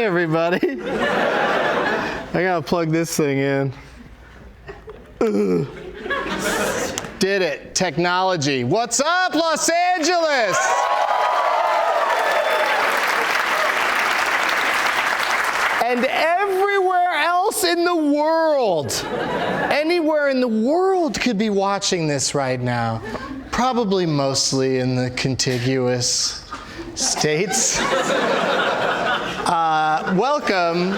Hi, everybody. I gotta plug this thing in. Ugh. Did it. Technology. What's up, Los Angeles? And everywhere else in the world. Anywhere in the world could be watching this right now. Probably mostly in the contiguous states. Welcome.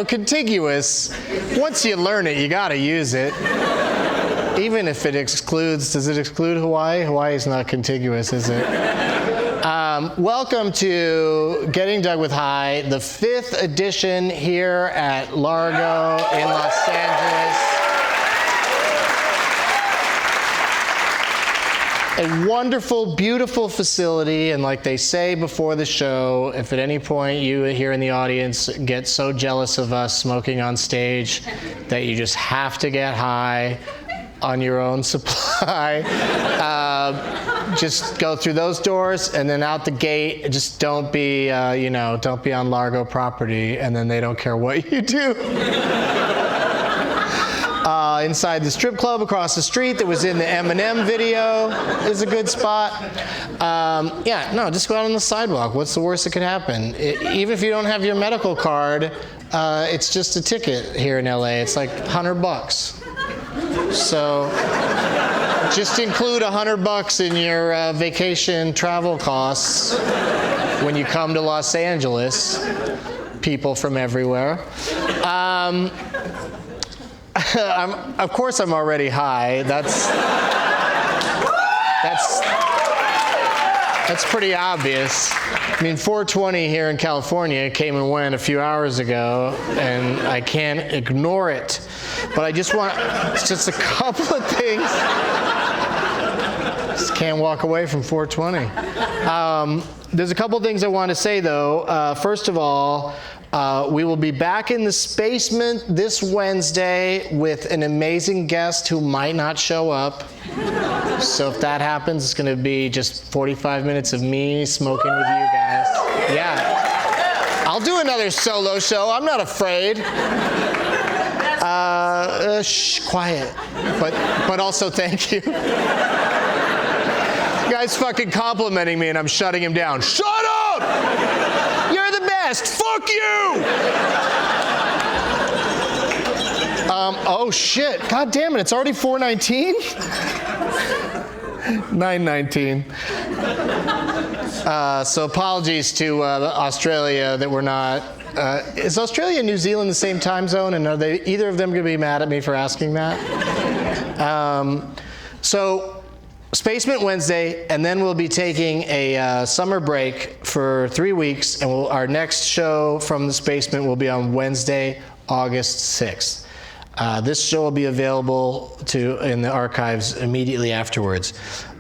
Contiguous. Once you learn it, you gotta use it. Even if it excludes, does it exclude Hawaii? Hawaii's not contiguous, is it? Welcome to Getting Dug with High, the 5th edition here at Largo in Los Angeles. A wonderful, beautiful facility, and like they say before the show, if at any point you here in the audience get so jealous of us smoking on stage that you just have to get high on your own supply, just go through those doors and then out the gate. Just don't be on Largo property, and then they don't care what you do. Inside the strip club across the street that was in the Eminem video is a good spot. Just go out on the sidewalk. What's the worst that could happen? Even if you don't have your medical card, it's just a ticket here in LA. It's like $100. So just include $100 in your vacation travel costs when you come to Los Angeles, people from everywhere. Of course I'm already high. That's pretty obvious. I mean, 420 here in California came and went a few hours ago, and I can't ignore it. But it's just a couple of things. Just can't walk away from 420. There's a couple of things I want to say, though. First of all, we will be back in the Spacement this Wednesday with an amazing guest who might not show up. So if that happens, it's going to be just 45 minutes of me smoking with you guys. Yeah. I'll do another solo show. I'm not afraid. Quiet. But also thank you. You guys fucking complimenting me and I'm shutting him down. Shut up! You're the best. Fuck you! Oh shit. God damn it. It's already 4:19? 9:19. So apologies to Australia that we're not. Is Australia and New Zealand the same time zone? And are they either of them going to be mad at me for asking that? So Spacement Wednesday, and then we'll be taking a summer break for 3 weeks, and our next show from the Spacement will be on Wednesday, August 6th. This show will be available in the archives immediately afterwards.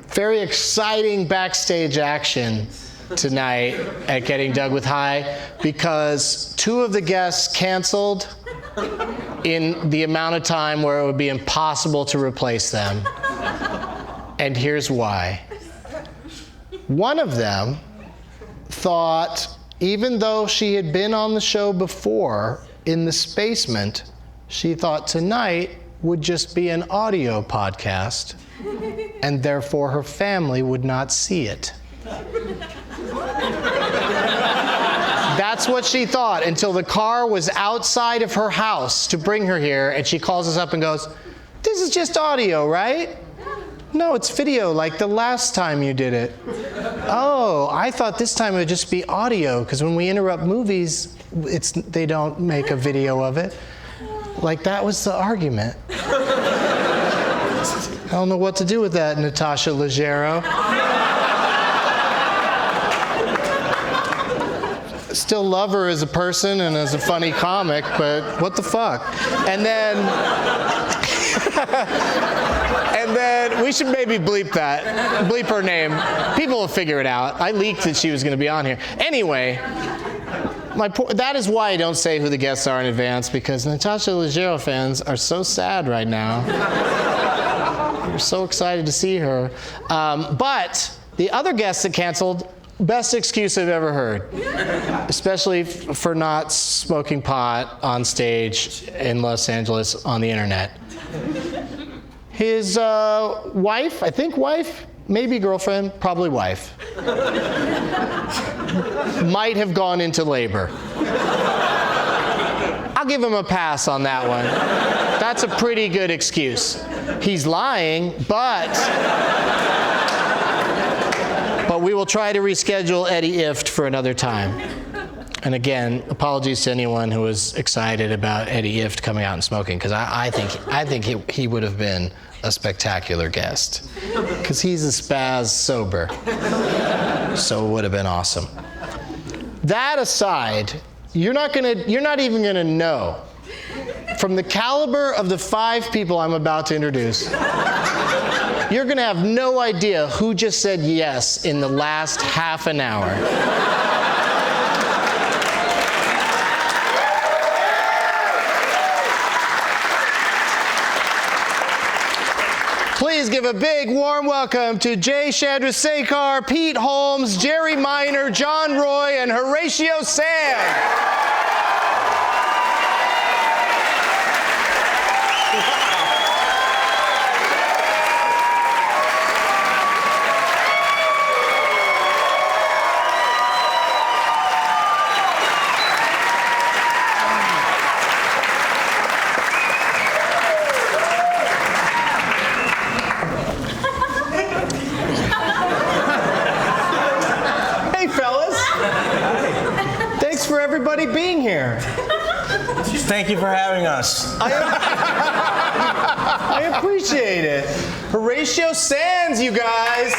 Very exciting backstage action tonight at Getting Dug with High, because 2 of the guests canceled in the amount of time where it would be impossible to replace them. And here's why. One of them thought, even though she had been on the show before in the Spacement, she thought tonight would just be an audio podcast, and therefore her family would not see it. That's what she thought until the car was outside of her house to bring her here, and she calls us up and goes, "This is just audio, right?" "No, it's video, like the last time you did it." "Oh, I thought this time it would just be audio, because when we interrupt movies, they don't make a video of it." Like, that was the argument. I don't know what to do with that, Natasha Leggero. Still love her as a person and as a funny comic, but what the fuck? And then we should maybe bleep her name. People will figure it out. I leaked that she was going to be on here. Anyway, that is why I don't say who the guests are in advance, because Natasha Leggero fans are so sad right now. We're so excited to see her. But the other guests that canceled best excuse I've ever heard, especially for not smoking pot on stage in Los Angeles on the internet. His wife, I think wife, maybe girlfriend, probably wife, might have gone into labor. I'll give him a pass on that one. That's a pretty good excuse. He's lying, but we will try to reschedule Eddie Ift for another time. And again, apologies to anyone who was excited about Eddie Ift coming out and smoking, because I think he would have been a spectacular guest, because he's a spaz sober. So it would have been awesome. That aside, you're not even gonna know. From the caliber of the 5 people I'm about to introduce, you're gonna have no idea who just said yes in the last half an hour. Please give a big warm welcome to Jay Chandrasekhar, Pete Holmes, Jerry Minor, John Roy, and Horatio Sanz. Everybody being here. Thank you for having us. I appreciate it. Horatio Sanz, you guys.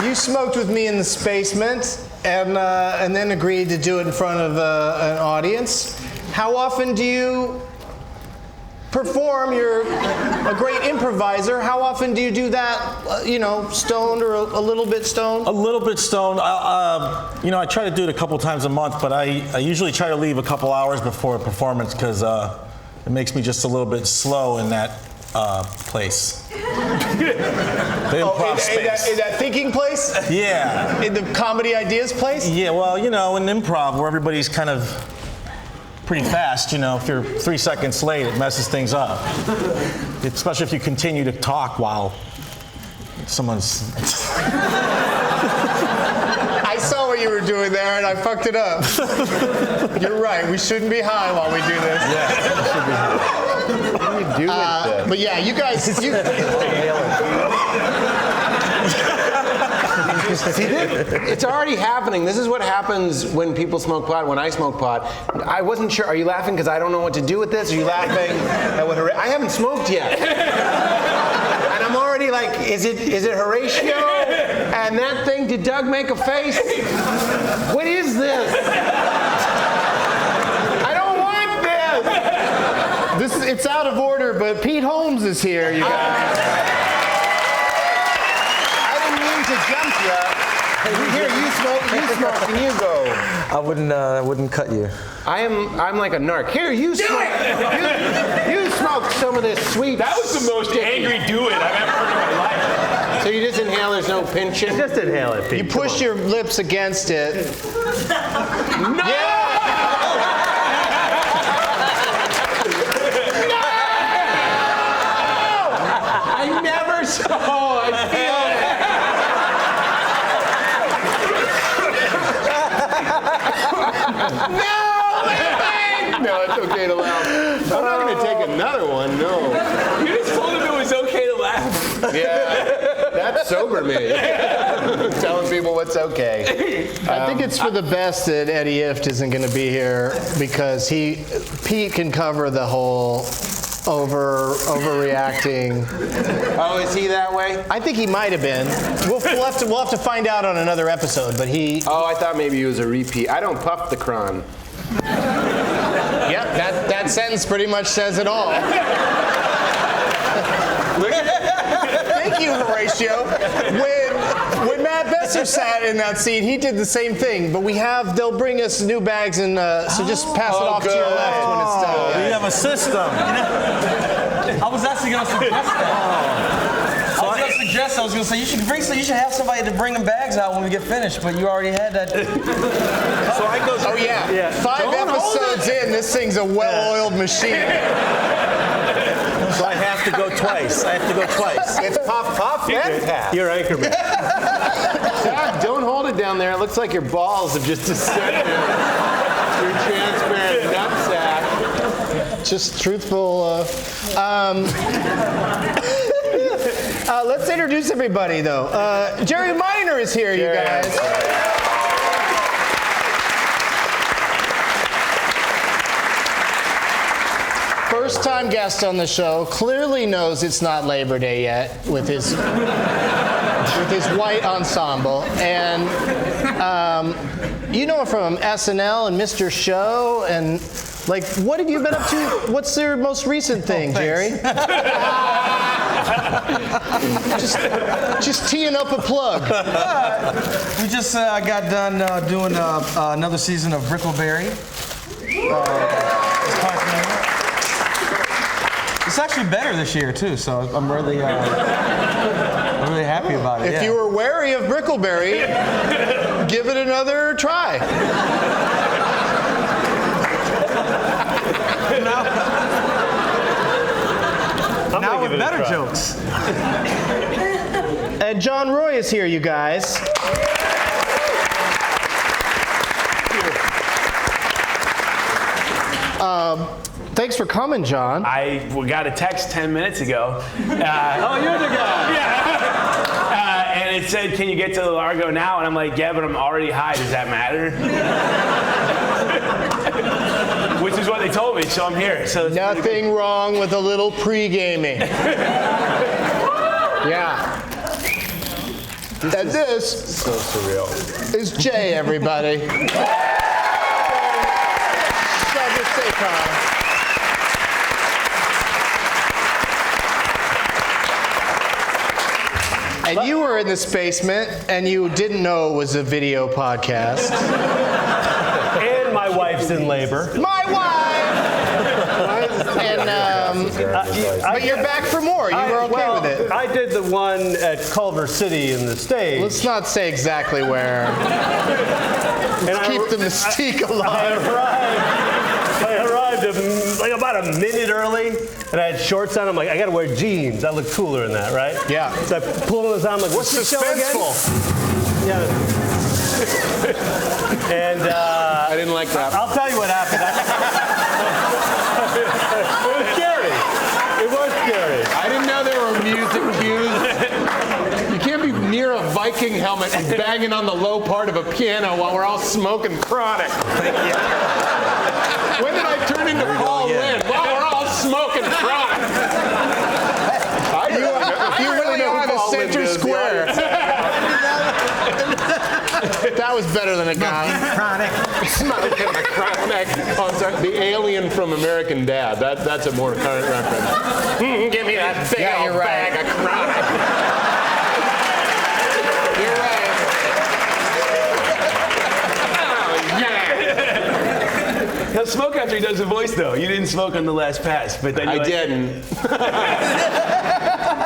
You smoked with me in the Spacement and then agreed to do it in front of an audience. How often do you perform? You're a great improviser. How often do you do that, stoned or a little bit stoned? A little bit stoned. I try to do it a couple times a month, but I usually try to leave a couple hours before a performance because it makes me just a little bit slow in that place. The improv space. In that thinking place? Yeah. In the comedy ideas place? Yeah, well, in improv where everybody's kind of pretty fast, if you're 3 seconds late, it messes things up. Especially if you continue to talk while someone's... I saw what you were doing there and I fucked it up. You're right, we shouldn't be high while we do this. Yeah, What do you do with this? But yeah, you guys... See, it's already happening. This is what happens when people smoke pot, when I smoke pot. I wasn't sure. Are you laughing because I don't know what to do with this? Are you laughing at what I haven't smoked yet. And I'm already like, is it Horatio? And that thing, did Doug make a face? What is this? I don't want this. It's out of order, but Pete Holmes is here, you guys. To jump you. Here, you smoke, and you go. I wouldn't cut you. I'm like a narc. Here, you smoke. You smoke some of this sweet. That was the most angry do it I've ever heard in my life. So you just inhale, there's no pinching? Just inhale it, Pete. You push your lips against it. No! Yeah! No! I never saw. I feel it. No, it's okay to laugh. I'm not going to take another one, no. You just told him it was okay to laugh. Yeah, that's sober me. Telling people what's okay. I think it's for the best that Eddie Ift isn't going to be here because Pete can cover the whole overreacting. Oh, is he that way? I think he might have been. We'll have to find out on another episode, but he... Oh, I thought maybe he was a repeat. I don't puff the cron. Yep, that sentence pretty much says it all. Thank you, Horatio. When Matt Besser sat in that seat, he did the same thing. But they'll bring us new bags, and so just pass it off to your left when it's done. We have a system. I was actually going to suggest that. I was going to say, you should have somebody to bring them bags out when we get finished, but you already had that. So I go. Oh yeah. 5 episodes in, this thing's a well-oiled machine. So I have to go twice. It's puff, and pat. You're Anchorman. Zach, don't hold it down there. It looks like your balls have just descended. Your transparent nutsack. Just truthful. Let's introduce everybody, though. Jerry Minor is here, you guys. First-time guest on the show. Clearly knows it's not Labor Day yet with his white ensemble, and you know him from SNL and Mr. Show, and like, what have you been up to? What's your most recent thing, Jerry? just teeing up a plug. We just got done doing another season of Brickleberry. It's actually better this year too, so I'm really happy about it. If you were wary of Brickleberry, give it another try. Now with better jokes. And John Roy is here, you guys. Thanks for coming, John. I got a text 10 minutes ago. Oh, you're the guy. Yeah. And it said, "Can you get to Largo now?" And I'm like, "Yeah, but I'm already high. Does that matter?" Which is what they told me, so I'm here. So Nothing wrong with a little pre-gaming. Yeah. And this So surreal. is Jay, everybody. Chandrasekhar. And you were in this basement, and you didn't know it was a video podcast. And my wife's in labor. My wife! And, but you're back for more. You were okay with it. I did the one at Culver City in the stage. Let's not say exactly where. Let's keep the mystique alive. I arrived like about a minute early, and I had shorts on. I'm like, I gotta wear jeans. I look cooler in that, right? Yeah. So I pull this on. I'm like, what's the show again? Yeah. And I didn't like that. I'll tell you what happened. It was scary. It was scary. I didn't know there were music cues. You can't be near a Viking helmet and banging on the low part of a piano while we're all smoking chronic. When did I turn into Paul Lynde? While we're all smoking chronic. You really are the center square. That was better than a guy. Smoking a chronic. Oh, I'm sorry. The alien from American Dad. That's a more current reference. Give me that big old bag of chronic. You're right. He'll smoke after he does the voice, though. You didn't smoke on the last pass, but then I didn't.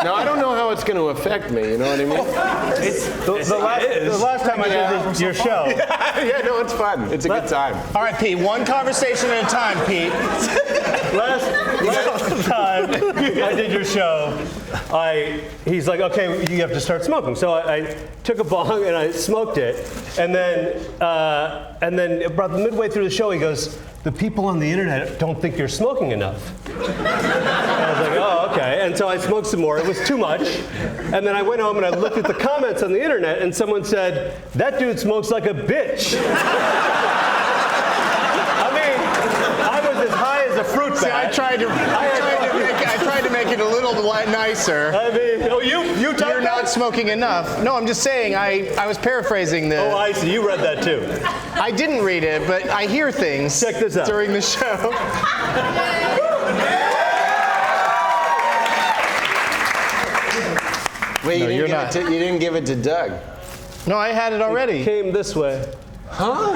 No, I don't know how it's going to affect me. You know what I mean? The last time I did your show. Yeah, no, it's fun. It's a good time. All right, Pete, one conversation at a time, Pete. Last time I did your show, he's like, okay, you have to start smoking. So I took a bong and I smoked it, and then about midway through the show, he goes, "The people on the internet don't think you're smoking enough." And I was like, oh, okay. And so I smoked some more. It was too much. And then I went home and I looked at the comments on the internet, and someone said, "That dude smokes like a bitch." I mean, I was as high as a fruit bat. See, I tried to make it a little nicer. I mean, oh, you talked You're not smoking enough. No, I'm just saying, I was paraphrasing the... Oh, I see. You read that too. I didn't read it, but I hear things Check this out. during the show. Wait, No, you didn't give it to Doug. No, I had it already. Came this way. Huh?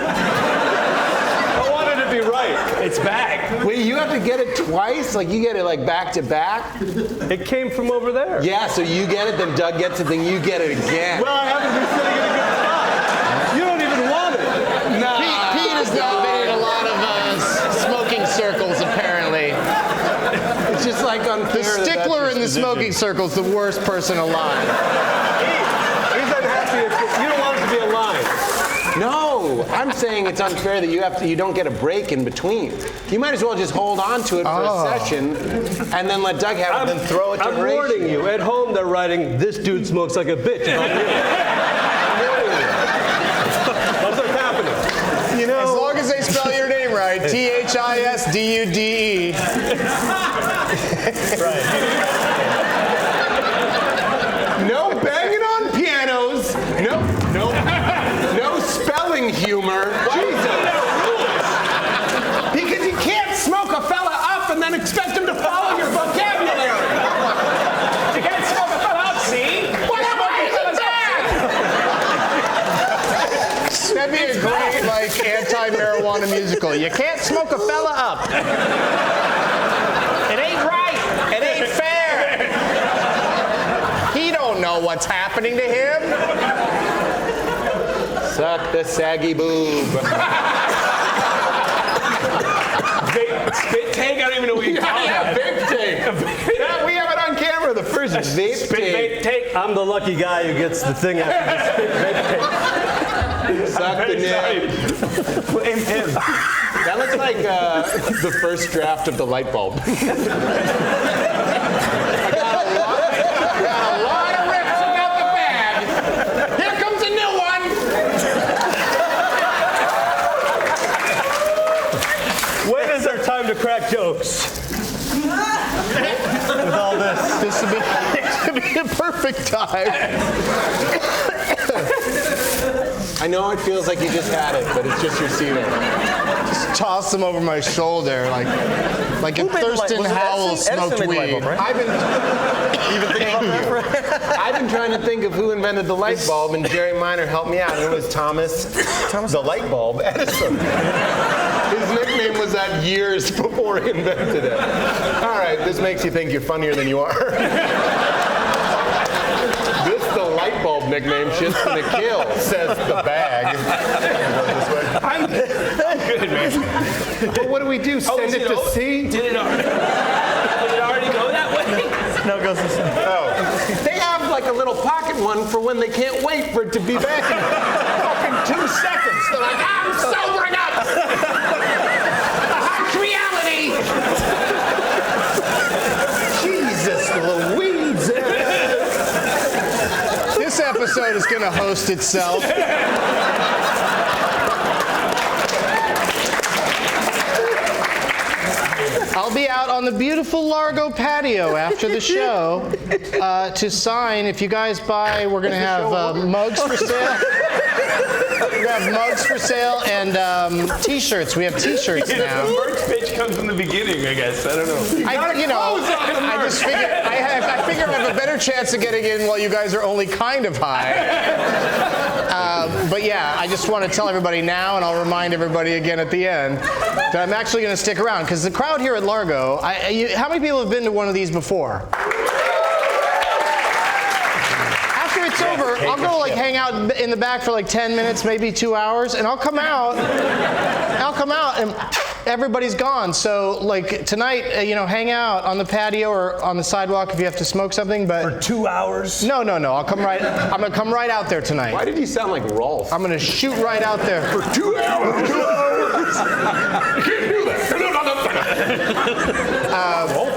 I wanted to be right. It's back. Wait, you have to get it twice? Like you get it like back to back? It came from over there. Yeah, so you get it, then Doug gets it, then you get it again. Well, I haven't been sitting in a good spot. You don't even want it. Nah. Pete has not been in a lot of smoking circles, apparently. It's just like unfair. The stickler in the smoking circle is the worst person alive. He's unhappy. You don't want it to be a line. No, I'm saying it's unfair that you don't get a break in between. You might as well just hold on to it for a session and then let Doug have it, then throw it to I'm Horatio. warning you. At home, they're writing, "This dude smokes like a bitch." I'm warning you. That's what's happening. You know, As long as they spell your name right, THISDUDE. no banging on pianos. No spelling humor. Jesus. Because you can't smoke a fella up and then expect him to follow your vocabulary. You can't smoke a fella out, see? Whatever is that? That'd be a great, like, anti-marijuana musical. You can't smoke a fella up. It ain't right. It ain't fair. He don't know what's happening to him. Suck the saggy boob. Spit take? I don't even know what you call that. vape tape. Yeah, we have it on camera. The first vape Spit tape. take. I'm the lucky guy who gets the thing after the spit vape tape. Suck the nib. Blame him. That looks like the first draft of the light bulb. I got a lot of rips about the bag. Here comes a new one. When is our time to crack jokes? With all this. This would be a perfect time. I know it feels like you just had it, but it's just your semen. Just toss them over my shoulder like if Thurston Howell smoked weed. I've been trying to think of who invented the light bulb, and Jerry Minor helped me out. And it was Thomas the Light Bulb Edison. His nickname was that years before he invented it. All right, this makes you think you're funnier than you are. This the light bulb nickname shit's gonna kill, says the bag. I'm good, man. But what do we do? Send it to C? Did it already go that way? No, it goes this way. Oh. They have like a little pocket one for when they can't wait for it to be back in fucking 2 seconds. They're like, I'm sobering up! Harsh reality! Jesus Louise! This episode is going to host itself. I'll be out on the beautiful Largo patio after the show to sign. If you guys buy, we're going to have mugs for sale. We're going to have mugs for sale and T-shirts. We have T-shirts now. The merch pitch comes in the beginning, I guess. I don't know. I just figured I have a better chance of getting in while you guys are only kind of high. But yeah, I just want to tell everybody now, and I'll remind everybody again at the end, that I'm actually going to stick around because the crowd here at Largo. How many people have been to one of these before? After it's over, I'll go like hang out in the back for like 10 minutes, maybe 2 hours, and I'll come out and everybody's gone. So like tonight, hang out on the patio or on the sidewalk if you have to smoke something. But For 2 hours? no, I'm gonna come right out there tonight. Why did you sound like Rolf? I'm gonna shoot right out there. For 2 hours? 2 hours? You can't do that.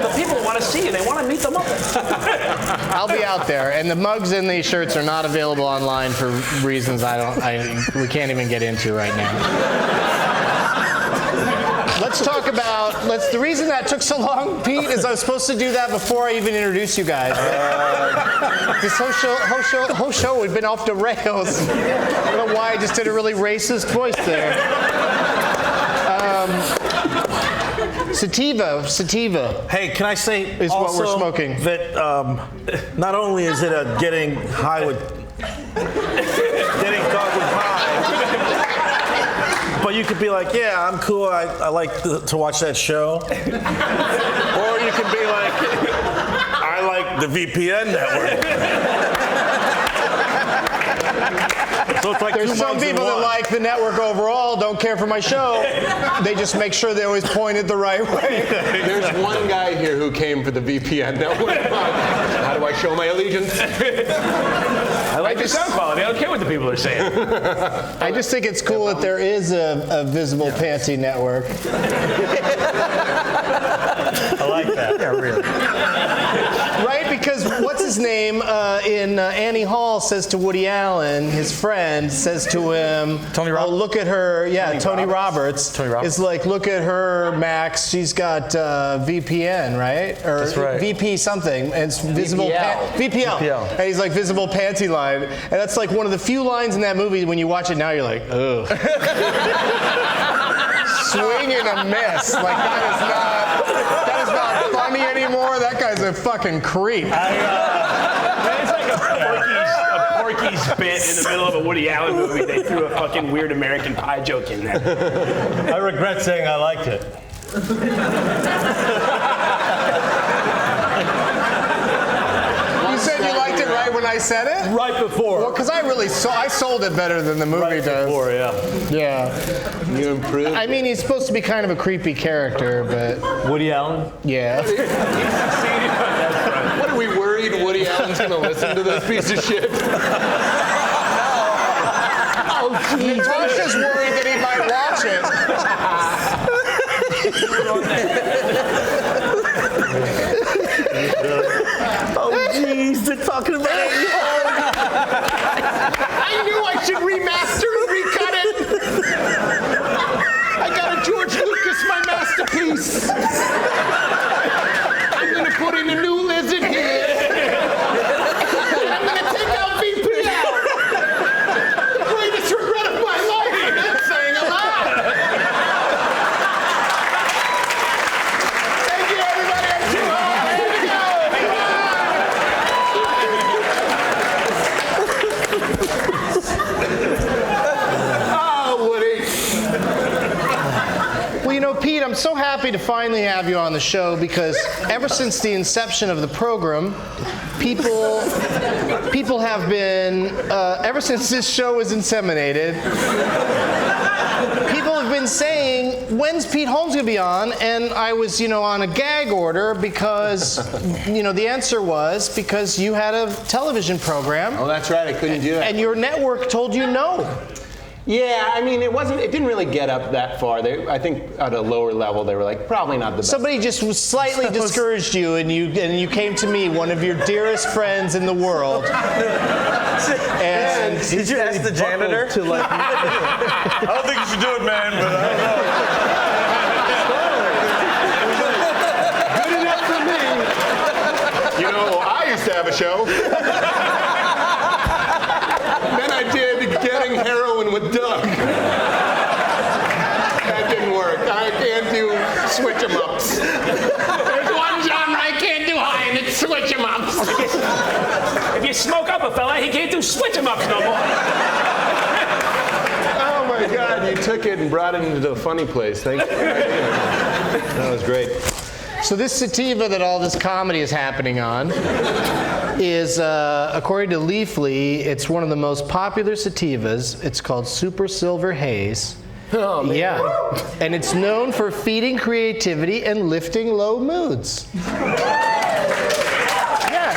The people want to see you. They want to meet them up. I'll be out there, and the mugs and the shirts are not available online for reasons we can't even get into right now. Let's talk about. The reason that took so long, Pete, is I was supposed to do that before I even introduced you guys. This whole show we've been off the rails. I don't know why I just did a really racist voice there. Sativa. Hey, can I say Is what also we're smoking. that not only is it a getting dog with high, but you could be like, yeah, I'm cool. I like to watch that show. Or you could be like, I like the VPN network. So it's like There's some people that like the network overall, don't care for my show. They just make sure they always point it the right way. There's one guy here who came for the VPN network. How do I show my allegiance? I like the sound quality. I don't care what the people are saying. I just think it's cool that there is a visible panty network. I like that. Yeah, really. Right? Because what's his name in Annie Hall says to Woody Allen, his friend says to him, Tony Roberts? Oh, look at her. Yeah, Tony Roberts. Tony Roberts. It's like, look at her, Max. She's got VPN, right? Or That's right. VP something. And it's visible. VPL. VPL. And he's like, visible panty line. And that's like one of the few lines in that movie when you watch it now, you're like, ugh. Swing and a miss. Like, that is not funny anymore. That guy's a fucking creep. It's like a Porky's bit in the middle of a Woody Allen movie. They threw a fucking weird American Pie joke in there. I regret saying I liked it. You said you liked it right when I said it? Right before. Well, because I sold it better than the movie Right does. before, yeah. Yeah. You improved. I mean, he's supposed to be kind of a creepy character, but Woody Allen? yeah. What are we worried Woody Allen's going to listen to this piece of shit? Natasha's worried that he might watch it. oh, jeez, they're talking about it. I knew I should remaster and recut it. I got a George Lucas, my masterpiece. I'm going to put in a new lizard here. I'm going to take out VPL. The greatest regret of my life. That's saying a lot. Thank you, everybody. I'm too high. Here we go. Oh, Woody. Well, you know, Pete, I'm so happy to finally have you on the show because ever since the inception of the program, people have been, ever since this show was inseminated, people have been saying, when's Pete Holmes going to be on? And I was, on a gag order because, the answer was because you had a television program. Oh, that's right. I couldn't do that. And your network told you no. Yeah, I mean, it didn't really get up that far. I think at a lower level, they were like, probably not the best. Somebody just was slightly discouraged you, and you came to me, one of your dearest friends in the world. And Did you ask the janitor? I don't think you should do it, man, but I don't know. Good enough for me. I used to have a show. Then I did Getting Heroin with Doug. That didn't work. I can't do switch 'em ups. There's one genre I can't do high, and it's switch 'em ups. If you smoke up a fella, he can't do switch 'em ups no more. Oh my God, you took it and brought it into the funny place. Thank you. That was great. so this sativa that all this comedy is happening on is, according to Leafly, it's one of the most popular sativas. It's called Super Silver Haze. Oh, man. Yeah. And it's known for feeding creativity and lifting low moods. Yes.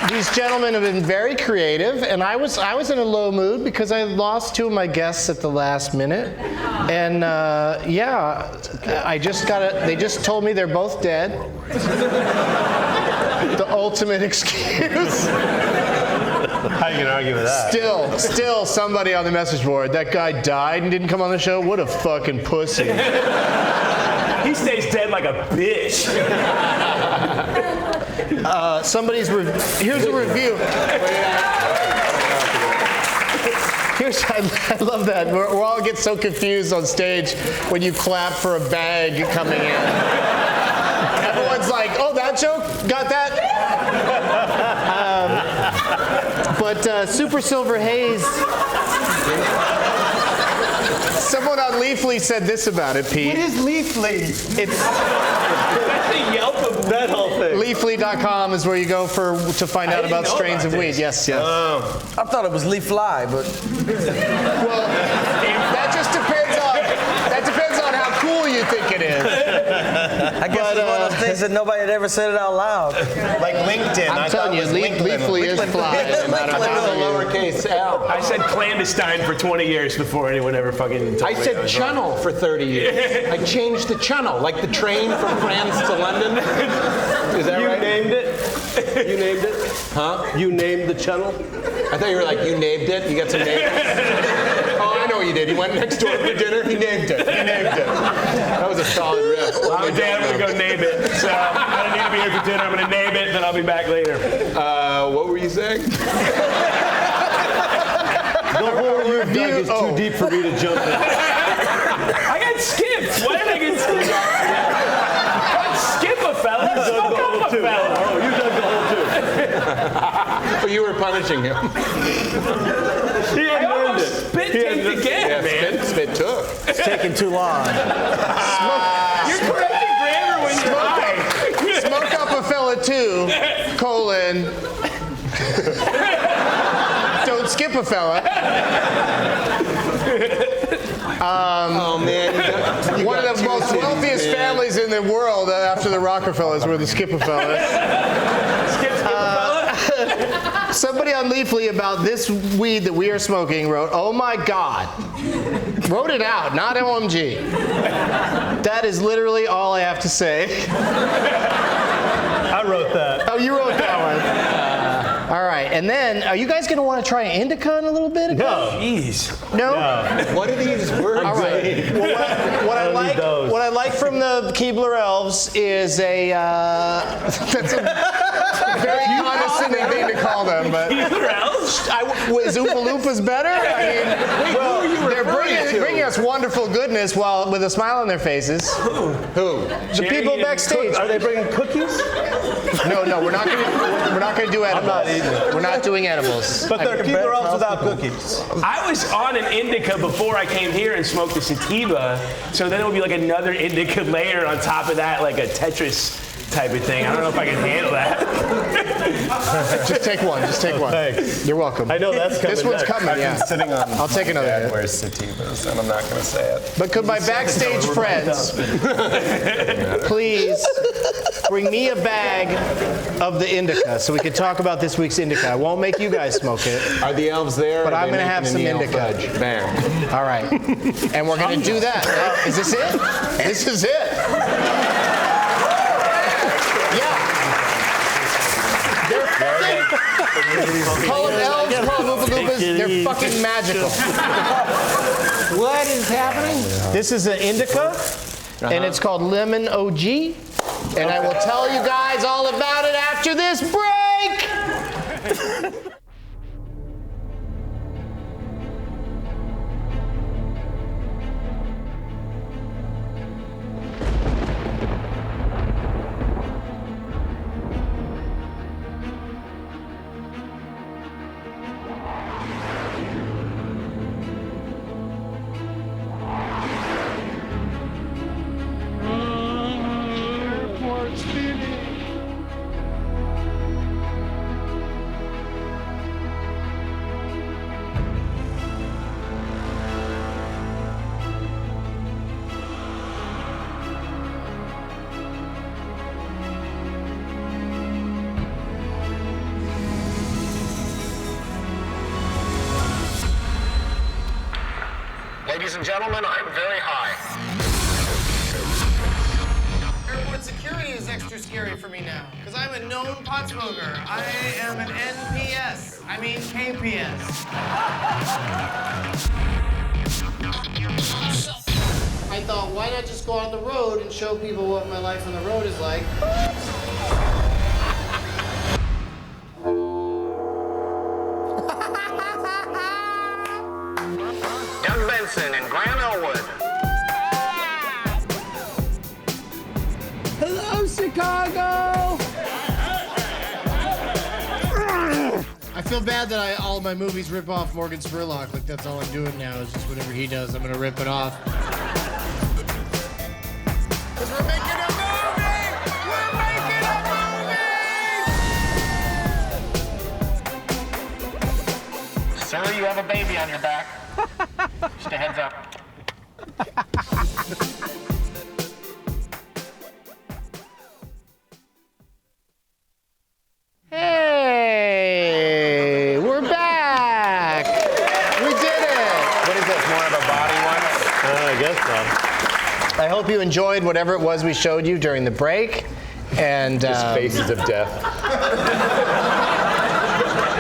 These gentlemen have been very creative, and I was in a low mood because I lost two of my guests at the last minute. And I just they just told me they're both dead. The ultimate excuse. How are you going to argue with that? Still somebody on the message board. That guy died and didn't come on the show? What a fucking pussy. He stays dead like a bitch. Here's a review. I love that. We all get so confused on stage when you clap for a bag coming in. Everyone's like, oh, that joke? Got that? But Super Silver Haze Someone on Leafly said this about it, Pete. What is Leafly? It's That's a Yelp of That whole thing. Leafly.com is where you go to find out didn't about know strains about of this. weed. Yes, yes. I thought it was Leaf Fly, but Well, that just depends on how cool you think it is. I guess it's one of those things that nobody had ever said it out loud. Like LinkedIn. I'm telling you, Leafly is fly. No matter With how a you- lowercase L. I said clandestine for 20 years before anyone ever fucking told I me said was wrong. channel for 30 years. I changed the channel, like the train from France to London. Is that You right? named it? You named it? Huh? You named the channel? I thought you were like, you named it? You got some names? Oh, I know what you did. You went next door for dinner? He named it. He named it. That was a solid riff. I'm a dad, I'm gonna go name it. So I don't need to be here for dinner. I'm gonna name it, then I'll be back later. What were you saying? The whole review is too deep for me to jump in. I got skipped. Why did I get skipped? Don't skip a fella. Smoke up a fella. Oh, you dug the hole too. Oh, you were punishing him. He I hadn't earned almost it. spit He hadn't taped earned it. again, Yeah, man. spit took. It's taking too long. You're correcting grammar when you're high. Smoke up a fella too, colon. Don't skip a fella. Oh, man. You One got of the two most cities, wealthiest man. families in the world after the Rockefellers were the Skip-a-fellas. Skip a fella. Somebody on Leafly about this weed that we are smoking wrote, "Oh my God." Wrote it out, not OMG. That is literally all I have to say. I wrote that. Oh, you wrote that one. All right, and then, are you guys going to want to try an indica in a little bit? No. Jeez. No? What are these words? All right. Well, what I don't need like, those. what I like from the Keebler Elves is a that's a very condescending thing to call them, but is Oompa Loompas better? I mean, they're bringing us wonderful goodness while with a smile on their faces. Who? The people backstage. Are they bringing cookies? No, we're not going to do edibles. not eating it. We're not doing edibles. But they're Keebler Elves without cookies. I was on an indica before I came here and smoked a sativa, so then it would be like another indica layer on top of that, like a Tetris type of thing. I don't know if I can handle that. Just take one. Just take one. Thanks. You're welcome. I know that's coming This one's next. coming. Yeah. Sitting on. I'll take another hit. Where's sativas? And I'm not going to say it. But could my backstage friends please bring me a bag of the indica so we could talk about this week's indica? I won't make you guys smoke it. Are the elves there? But Are I'm they gonna have making some a Neil indica. Fudge? Bam. All right. And we're going to do that. Is this it? This is it. Yeah. They're fucking, call them elves, call them Oompa Loompas, they're fucking magical. What is happening? This is an indica, and it's called Lemon OG. And I will tell you guys all about it after this break. Ladies and gentlemen, I'm very high. Airport security is extra scary for me now, because I'm a known pot smoker. I am an NPS. I mean KPS. I thought, why not just go on the road and show people what my life on the road is like? Young Benson in Grand Elwood. Hello, Chicago! I feel bad that all of my movies rip off Morgan Spurlock. Like, that's all I'm doing now is just whatever he does, I'm going to rip it off. Because we're making a movie! We're making a movie! Sir, you have a baby on your back. Just a heads up. Hey, we're back. We did it. What is this, more of a body one? I guess so. I hope you enjoyed whatever it was we showed you during the break. And Faces of death.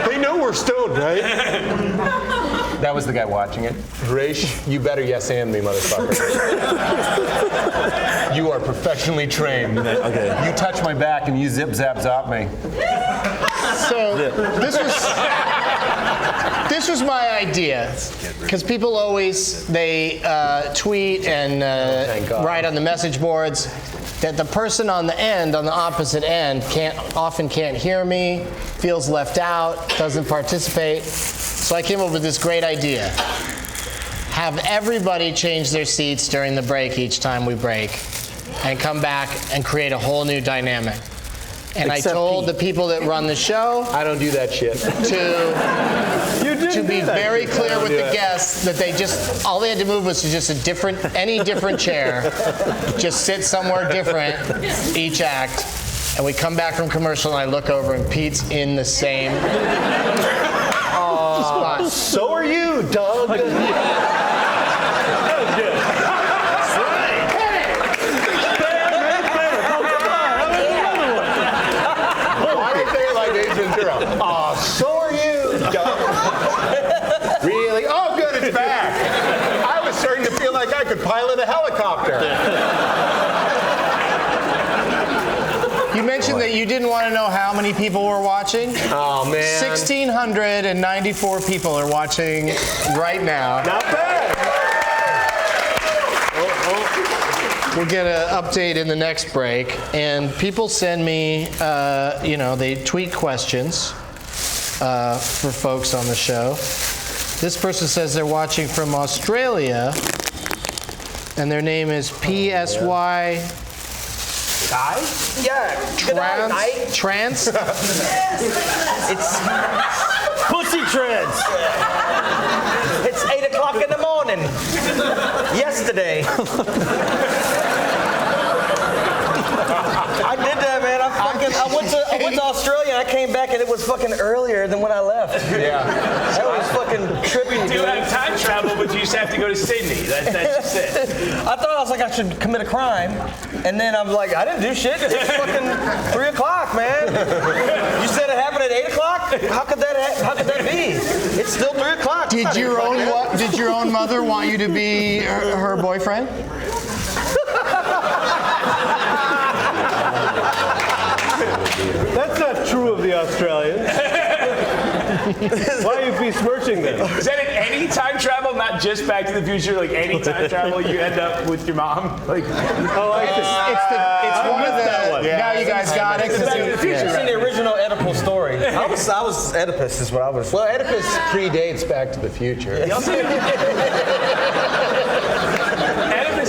They know we're stoned, right? That was the guy watching it. Horatio, you better yes and me, motherfucker. You are professionally trained. Okay. You touch my back and you zip zap zop me. so this was my idea, because people always tweet and write on the message boards that the person on the end, on the opposite end, often can't hear me, feels left out, doesn't participate. So I came up with this great idea. Have everybody change their seats during the break each time we break, and come back and create a whole new dynamic. And I told the people that run the show I don't do that shit. to be very clear with the guests that all they had to move was to just any different chair, just sit somewhere different each act, and we come back from commercial and I look over and Pete's in the same spot. So are you, Doug. So are you, Doug. Really? Oh, good, it's back. I was starting to feel like I could pilot a helicopter. You mentioned that you didn't want to know how many people were watching. Oh, man. 1,694 people are watching right now. Not bad. We'll get an update in the next break. And people send me, they tweet questions for folks on the show. This person says they're watching from Australia, and their name is PSY. Yeah. Trans? It's Pussy Treads. It's 8 o'clock in the morning. Yesterday. I did that, man. I went to Australia and I came back and it was fucking earlier than when I left. Yeah. That was fucking trippy, You do have time travel, but you just have to go to Sydney. That's just it. I thought I was like I should commit a crime, and then I'm like I didn't do shit. It's fucking 3 o'clock, man. You said it happened at 8 o'clock. How could that be? It's still 3 o'clock. Did your own mother want you to be her boyfriend? That's not true of the Australians. Why are you besmirching them? Is that in any time travel, not just Back to the Future? Like any time travel, you end up with your mom? Like, It's one of the. Yeah. Now you guys got it. Back to the Future. It's in the original Oedipal story. I was Oedipus is what I was. Well, Oedipus predates Back to the Future. Oedipus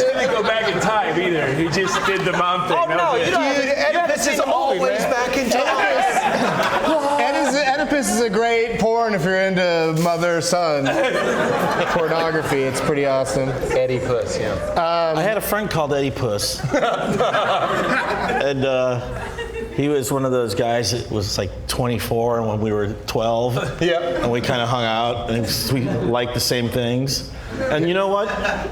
didn't go back in time either. He just did the mom thing. Oh no, you don't. Dude, Oedipus is always back in time. Oedipus is a great porn if you're into mother-son pornography. It's pretty awesome. Oedipus, yeah. I had a friend called Eddie Puss. And he was one of those guys that was like 24 and when we were 12. Yep. And we kind of hung out and we liked the same things. And you know what?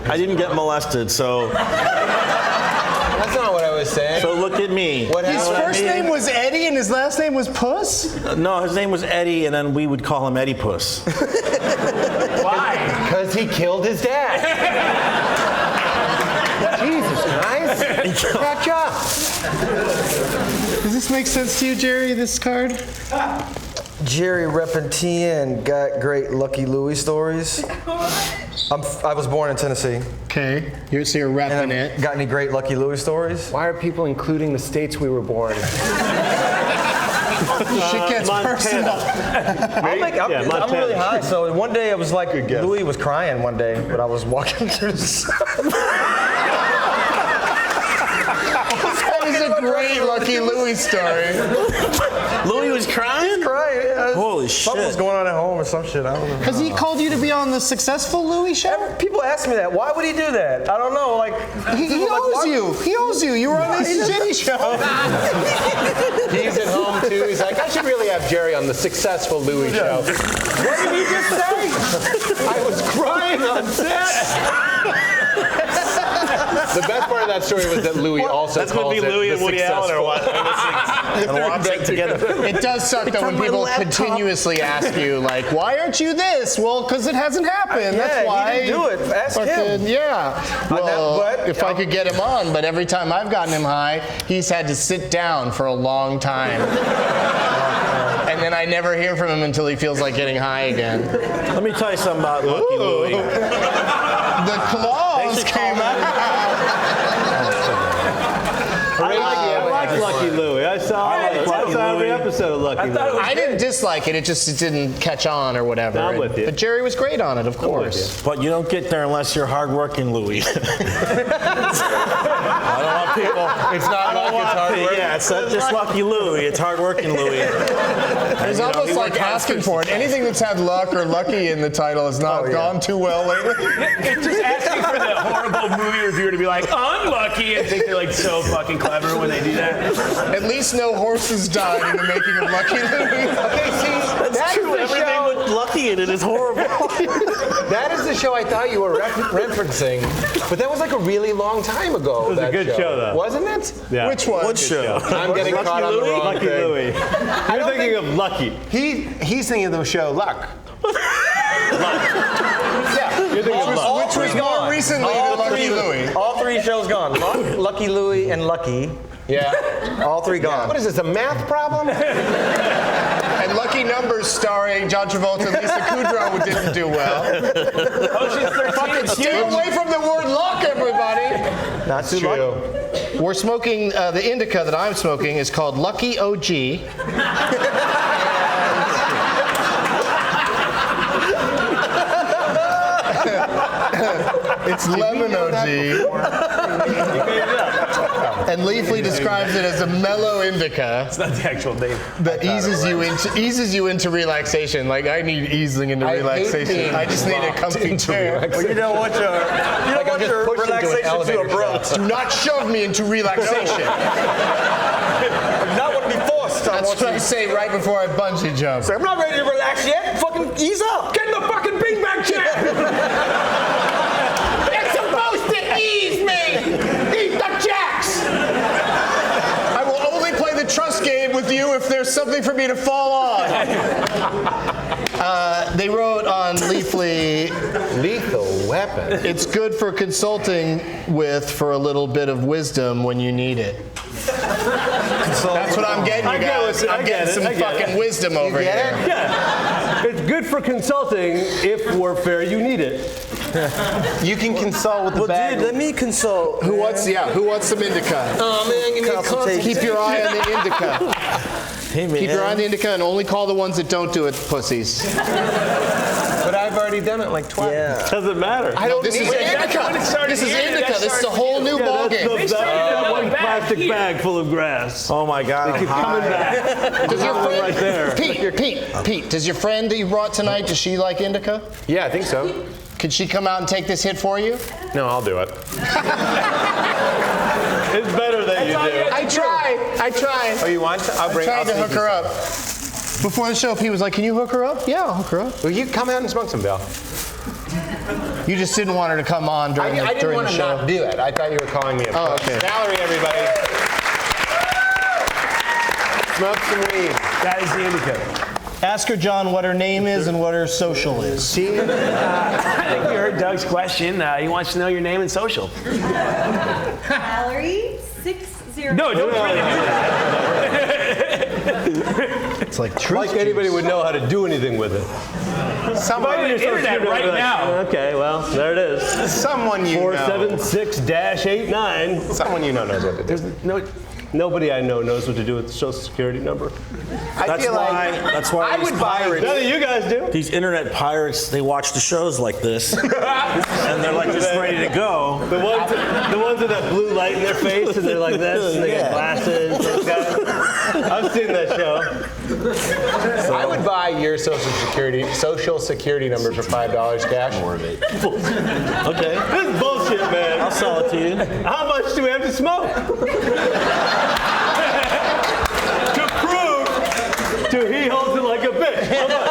I didn't get molested, so That's not what I was saying. look at me. What His happened? first name was Eddie and his last name was Puss? No, his name was Eddie, and then we would call him Eddie Puss. Why? Because he killed his dad. Jesus Christ. Catch up. Does this make sense to you, Jerry, this card? Jerry Repentien got great Lucky Louie stories. I was born in Tennessee. Okay. You're repping it. Got any great Lucky Louie stories? Why are people including the states we were born in? Shit gets personal. I'm really high, so one day I was like, Louis was crying one day when I was walking through That is a great Lucky Louie story. Louis was crying? crying. Yeah. Holy Something was shit. going on at home or some shit. I don't know. Has he called you to be on the Successful Louie show? People ask me that. Why would he do that? I don't know. Like He owes you. He owes you. You were on this shitty show. He's at home too. He's like, I should really have Jerry on the Successful Louie show. What did you just say? I was crying on set. The best part of that story was that Louis also That's going calls to be it Louis the and Woody Allen or Successful. what? And watch it together. It does suck though when people continuously ask you like, "Why aren't you this?" Well, because it hasn't happened. That's why. he didn't do it. Ask him. Yeah. Well, but- if I could get him on, but every time I've gotten him high, he's had to sit down for a long time. And then I never hear from him until he feels like getting high again. Let me tell you something about Lucky Louie. The claws came out. I like Lucky Louie. I saw every episode of Lucky Louie. I didn't dislike it. It just didn't catch on or whatever. I'm with you. But Jerry was great on it, of course. But you don't get there unless you're hardworking Louis. I don't want people. It's not like it's hard work. Yeah, it's not just Lucky Louie. It's hardworking Louis. It's almost like asking for it. Anything that's had luck or lucky in the title has not gone too well lately. It's just asking for the horrible movie reviewer to be like, unlucky, and think they're like so fucking clever when they do that. At least no horses died in the making of Lucky Louie. Okay, see, that's True, the everything show. with Lucky in it is horrible. That is the show I thought you were referencing, but that was like a really long time ago. It was a that good show, though. Wasn't it? Yeah. Which one? What show? I'm getting caught on the wrong Lucky thing. Louie. You're thinking of Lucky. He's thinking of the show Luck. Yeah, You're thinking of Luck. Which was more recently than Lucky Louie. All three shows gone. Lucky Louie and Lucky. yeah. All three gone. What is this, a math problem? And Lucky Numbers starring John Travolta and Lisa Kudrow didn't do well. Fucking stay away from the word luck, everybody. Not too lucky. We're smoking, the indica that I'm smoking is called Lucky OG. It's lemon OG. And Leafly describes it as a mellow indica It's not the actual name. that eases you into relaxation. Like I need easing into I hate relaxation. being I just need a rocked comfy into chair. relaxation. You don't want your, Like I'm just pushed into an relaxation to a elevator broke. shaft. Do not shove me into relaxation. Not want to be forced. I That's want what I you. say right before I bungee jump. I'm not ready to relax yet. Fucking ease up. Get in the fucking Big Bang chair! It's supposed to ease me! Eat the jacks! I will only play the trust game with you if there's something for me to fall on. They wrote on Leafly, Lethal Weapon. it's good for consulting with for a little bit of wisdom when you need it. That's what I'm getting, you guys. I'm getting some fucking wisdom over here. Yeah. It's good for consulting if warfare you need it. You can consult with the bag. Dude, let me consult. Who wants some indica? Oh man, you need Consultation. Keep your eye on the indica. Hey, man. Keep your eye on the indica and only call the ones that don't do it pussies. But I've already done it like twice. Yeah. Doesn't matter. I don't This is need it. indica. This is indica. This is a whole new That's ballgame. that one back plastic here. bag full of grass. Oh my God. I'm Coming high. back. Does your friend, right there. Pete, does your friend that you brought tonight, does she like indica? Yeah, I think so. Could she come out and take this hit for you? No, I'll do it. It's better than you do. I tried. Oh, you want to? I'll bring. Tried to I'll hook her up. Before the show, Pete was like, "Can you hook her up?" Yeah, I'll hook her up. Will you come out and smoke some, Bill? You just didn't want her to come on during I didn't during want the to show. not do it. I thought you were calling me a Oh, puss. okay. Valerie, everybody. Smoke some weed. That is the indica. Ask her, John, what her name is and what her social is. I think you heard Doug's question. He wants to know your name and social. Valerie 60. No, don't try to do that. It's like truth. Like anybody would know how to do anything with it. Go to the internet right now. Okay, well, there it is. Someone you know. 476-89. Someone you know knows what to do. No, Nobody I know knows what to do with the Social Security number. That's why I these would buy pirates, None of you guys do. these internet pirates, they watch the shows like this, and they're like just ready to go. The ones with that blue light in their face, and they're like this, and they got glasses. Those guys. I've seen that show. I would buy your Social Security number for $5 cash. Okay. This is bullshit, man. I'll sell it to you. How much do we have to smoke? To prove to he holds it like a bitch. How much?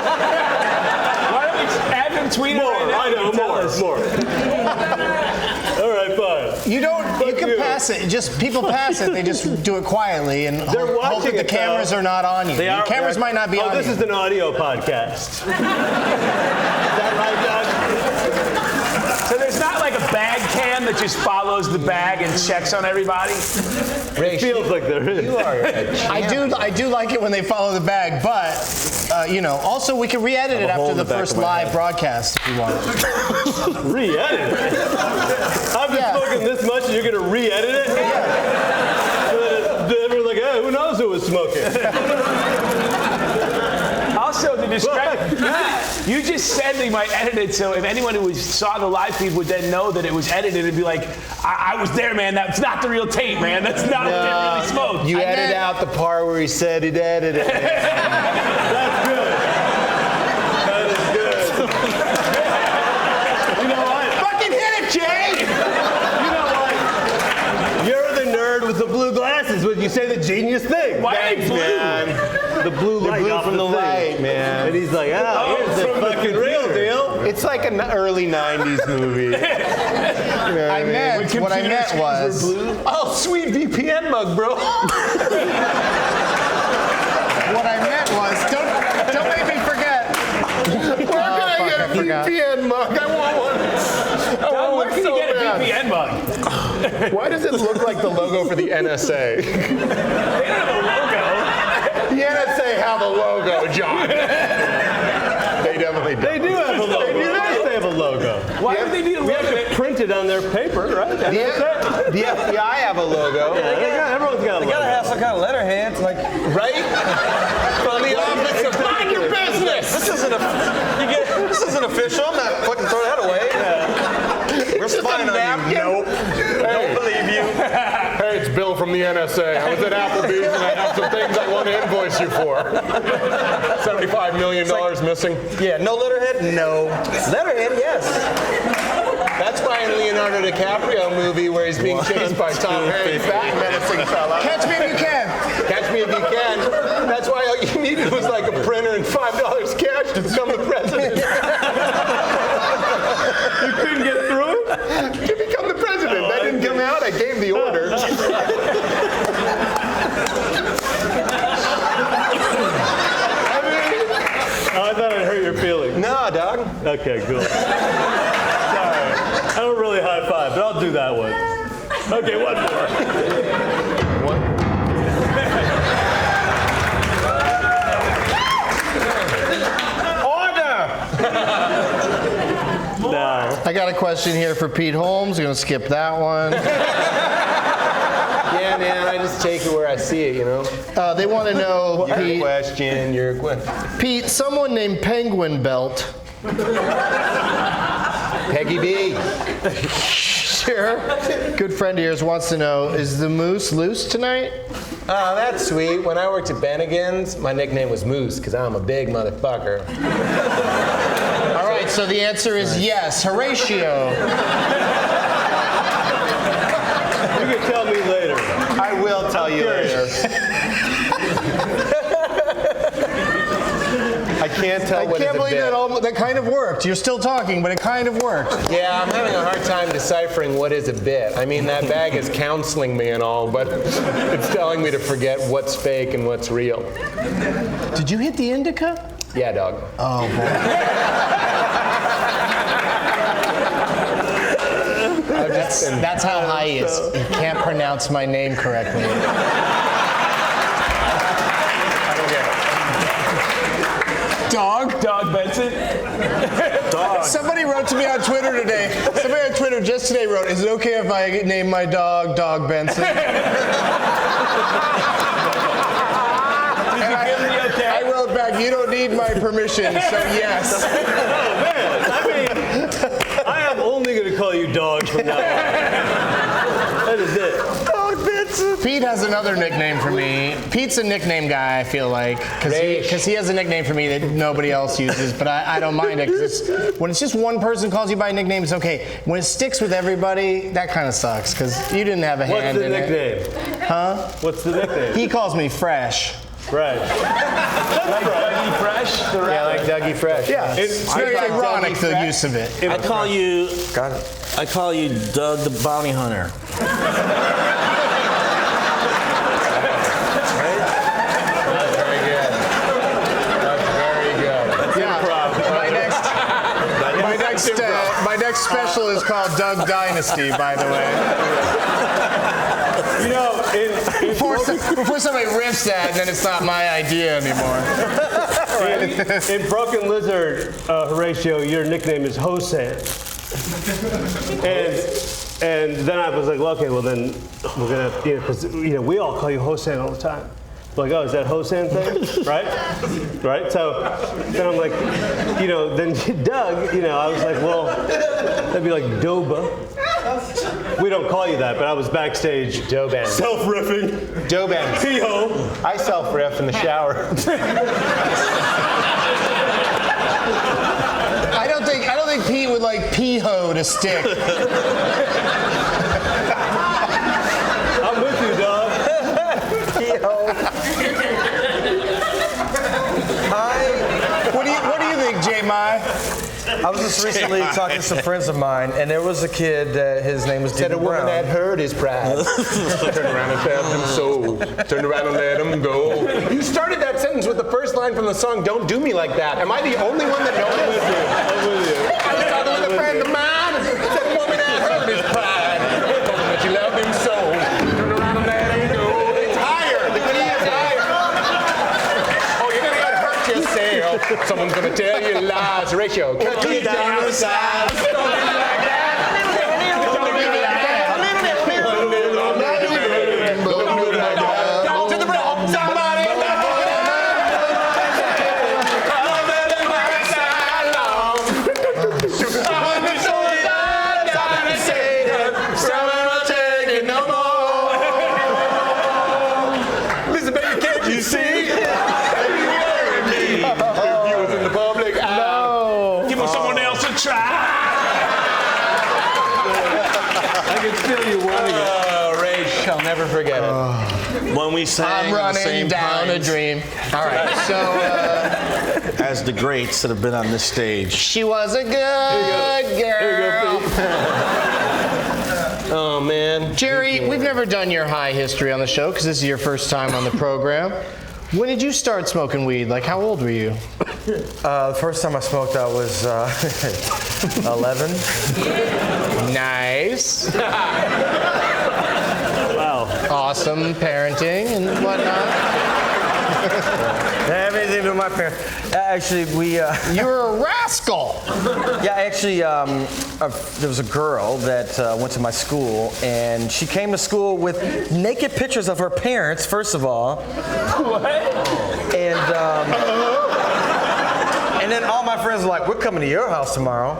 Why don't we have him tweet it More. right now? I know, and tell more. us? More. All right, fine. You don't. You can you. pass it. Just people pass it. They just do it quietly and They're hope watching that the it, cameras though. are not on you. They are- The cameras might not be Oh, on this you. is an audio podcast. Is that right, Doug? So there's not like a bag cam that just follows the bag and checks on everybody? It feels like there is. You are I do like it when they follow the bag, but also we can re-edit it hole after in the the back first of my live head. broadcast if you want. Re-edit it. I've been smoking this much and you're going to re-edit it? So that everyone's like, hey, who knows who was smoking? Also, the discrepancy. You just said they might edit it, so if anyone who saw the live feed would then know that it was edited and be like, I was there, man. That's not the real tape, man. That's not what they really smoked. You edit out the part where he said he'd edit it. That's good. That is good. You know what? Fucking hit it, Jay! You know what? You're the nerd with the blue glasses when you say the genius thing. Why are they blue? Man. The blue light blue off from the thing. light, man. And he's like, here's the fucking real deal. It's like an early 90s movie. I meant what I meant was. Oh, sweet VPN mug, bro. What I meant was. Don't make me forget. Where can I get a VPN mug? I want one. Doug, where can you get a VPN mug? Why does it look like the logo for the NSA? They don't have a logo. The NSA have a logo, John. They definitely do. They do have a logo. They have a logo. Why would they need a We have logo? it printed on their paper, right? The FBI have a logo. Everyone's got a You gotta logo. have some kind of letterhead, like. Right? From the office of mind your business. This isn't official. I'm not fucking throwing that away. We're spying on you. Nope. Don't believe you. Hey, it's Bill from the NSA. I was at Applebee's and I have some things I want to invoice you for. $75 million missing. Yeah, no letterhead? No. Letterhead, yes. That's why in Leonardo DiCaprio movie where he's being chased by Tom Hanks, that menacing fella. Catch me if you can. Catch me if you can. That's why all you needed was like a printer and $5 cash to become the president. You couldn't get through it? To become the president. That didn't come out. I gave the order. Oh, I thought I'd hurt your feelings. No, dog. Okay, cool. Sorry. I don't really high five, but I'll do that one. Okay, one more. No. I got a question here for Pete Holmes. I'm gonna skip that one. Yeah, man. I just take it where I see it, you know. They want to know, Pete. Your question. Pete, someone named Penguin Belt. Peggy B. Sure. Good friend of yours wants to know: is the moose loose tonight? Oh, that's sweet. When I worked at Bennigan's, my nickname was Moose because I'm a big motherfucker. All right. So the answer is yes. Horatio. You can tell me later. I will tell you later. I can't tell I what can't is a believe bit. that kind of worked. You're still talking, but it kind of worked. Yeah, I'm having a hard time deciphering what is a bit. I mean, that bag is counseling me and all, but it's telling me to forget what's fake and what's real. Did you hit the indica? Yeah, dog. Oh boy. That's how high he is. He can't pronounce my name correctly. I don't get it. Dog Benson. Somebody wrote to me on Twitter today. Somebody on Twitter just today wrote, "Is it okay if I name my dog Dog Benson?" permission, so yes. I am only going to call you Dog from now on. That is it. Pete has another nickname for me. Pete's a nickname guy, I feel like, because he has a nickname for me that nobody else uses, but I don't mind it, because when it's just one person calls you by a nickname, it's okay. When it sticks with everybody, that kind of sucks, because you didn't have a hand in it. What's the nickname? Huh? What's the nickname? He calls me Fresh. Fresh. Like Dougie Fresh? Yeah, like Dougie Fresh. Yeah, it's very ironic, the use of it. I call you. Got it. I call you Doug the Bounty Hunter. My next special is called Doug Dynasty, by the way. You know, Before somebody riffs that, and then it's not my idea anymore. in Broken Lizard, Horatio, your nickname is Hosan. And then I was like, well, okay, well then we're gonna, because we all call you Hosan all the time. Like, oh, is that Hosan thing? Right? Right? So then I'm like, then Doug, I was like, well, that'd be like Doba. We don't call you that, but I was backstage. Doban. Self-riffing. Doban. P-ho. I self-riff in the shower. I don't think Pete would like P-ho to stick. I'm with you, dog. What do you think, J. Mai? I was just recently talking to some friends of mine, and there was a kid that his name was Said a David woman Brown. that heard his pride. Turn around and tell him so. Turn around and let him go. You started that sentence with the first line from the song, Don't Do Me Like That. Am I the only one that knows it? I'm with you. I was talking with a friend of mine. Said a woman that heard his pride. Told him that you loved him so. Turn around and let him go. It's higher. The key is higher. Oh, you're gonna get hurt yourself. Someone's gonna tell you lies. Horatio, cut you down to size. Don't do me like that. Don't do me like that. Don't do me like that. To the rock, somebody. Listen, baby, can't you see? Give someone else a try. I can feel you wanting it. Oh, Rach, I'll never forget it. When we sang I'm at the running same down time a dream. All right, so as the greats that have been on this stage. she was a good girl. Oh, man. Jerry, we've never done your high history on the show because this is your first time on the program. When did you start smoking weed? Like, how old were you? The first time I smoked, I was 11. Nice. Wow. Awesome parenting and whatnot. Didn't have anything to do with my parents. Actually, You were a rascal. there was a girl that went to my school, and she came to school with naked pictures of her parents, first of all. What? And then all my friends were like, we're coming to your house tomorrow.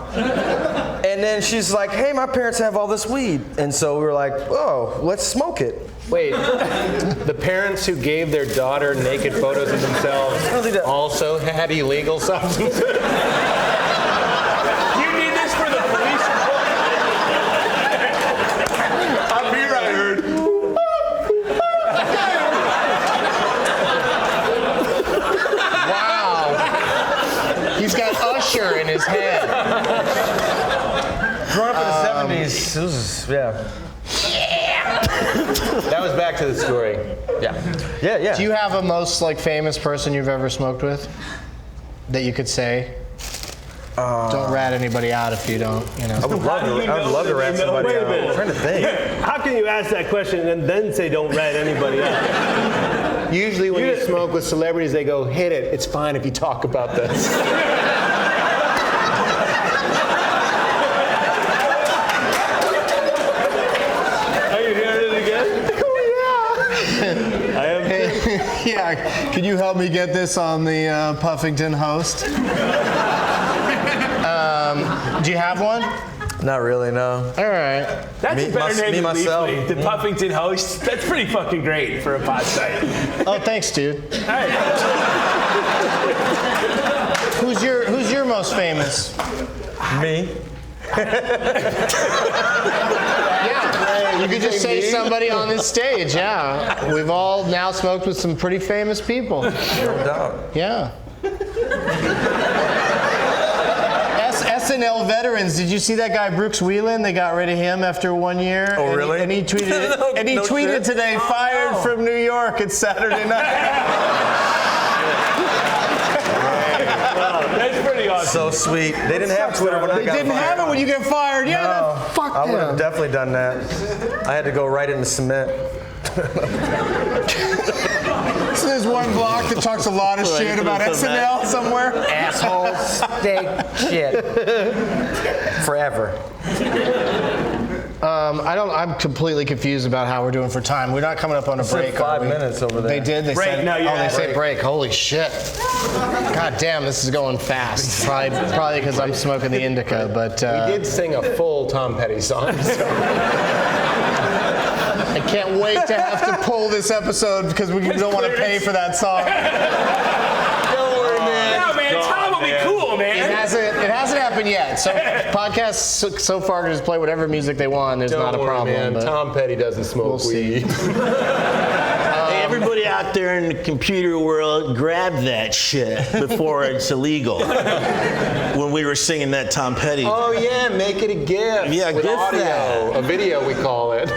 And then she's like, hey, my parents have all this weed. And so we were like, oh, let's smoke it. Wait, the parents who gave their daughter naked photos of themselves also had illegal substances? You need this for the police report? I'm here, I heard. Wow. He's got Usher in his head. Growing up in the 70s, it was, That was back to the story. Yeah. Do you have a most famous person you've ever smoked with that you could say? Don't rat anybody out if you don't. I would love to rat somebody Wait a out. minute. I'm trying to think. How can you ask that question and then say don't rat anybody out? Usually when you smoke with celebrities, they go, hit it. It's fine if you talk about this. Are you hearing it again? Oh, yeah. I am too. Yeah, can you help me get this on the Puffington host? Do you have one? Not really, no. All right. That's a better name than myself. Leafly. The Puffington host. That's pretty fucking great for a pod site. Oh, thanks, dude. Hey. Who's your most famous? Me? Yeah, you could just say somebody on this stage. Yeah, we've all now smoked with some pretty famous people. No doubt. Yeah. SNL veterans. Did you see that guy Brooks Wheelan? They got rid of him after 1 year. Oh, really? And he tweeted. No shit. Today, fired from New York. It's Saturday night. That's pretty awesome. So sweet. They didn't have Twitter when I got fired. They didn't have it when you get fired. Yeah, No, fuck I them. would have definitely done that. I had to go right into cement. So there's one block that talks a lot of shit about SNL somewhere. Asshole. Steak shit. Forever. I'm completely confused about how we're doing for time. We're not coming up on a break. 5 are we? minutes over there. They did. They Break, said. no, you're they at said break. break. Holy shit! God damn, this is going fast. Probably because I'm smoking the indica. But We did sing a full Tom Petty song. So. I can't wait to have to pull this episode because we don't want to pay for that song. Don't worry, man. No, man, Tom will be cool, It man. hasn't happened yet. So podcasts so far can just play whatever music they want. There's Don't not a worry, problem. man. But Tom Petty doesn't smoke We'll see. weed. Hey, everybody out there in the computer world, grab that shit before it's illegal. When we were singing that Tom Petty. Oh yeah, make it a GIF. Yeah, with GIF audio. that. A video, we call it.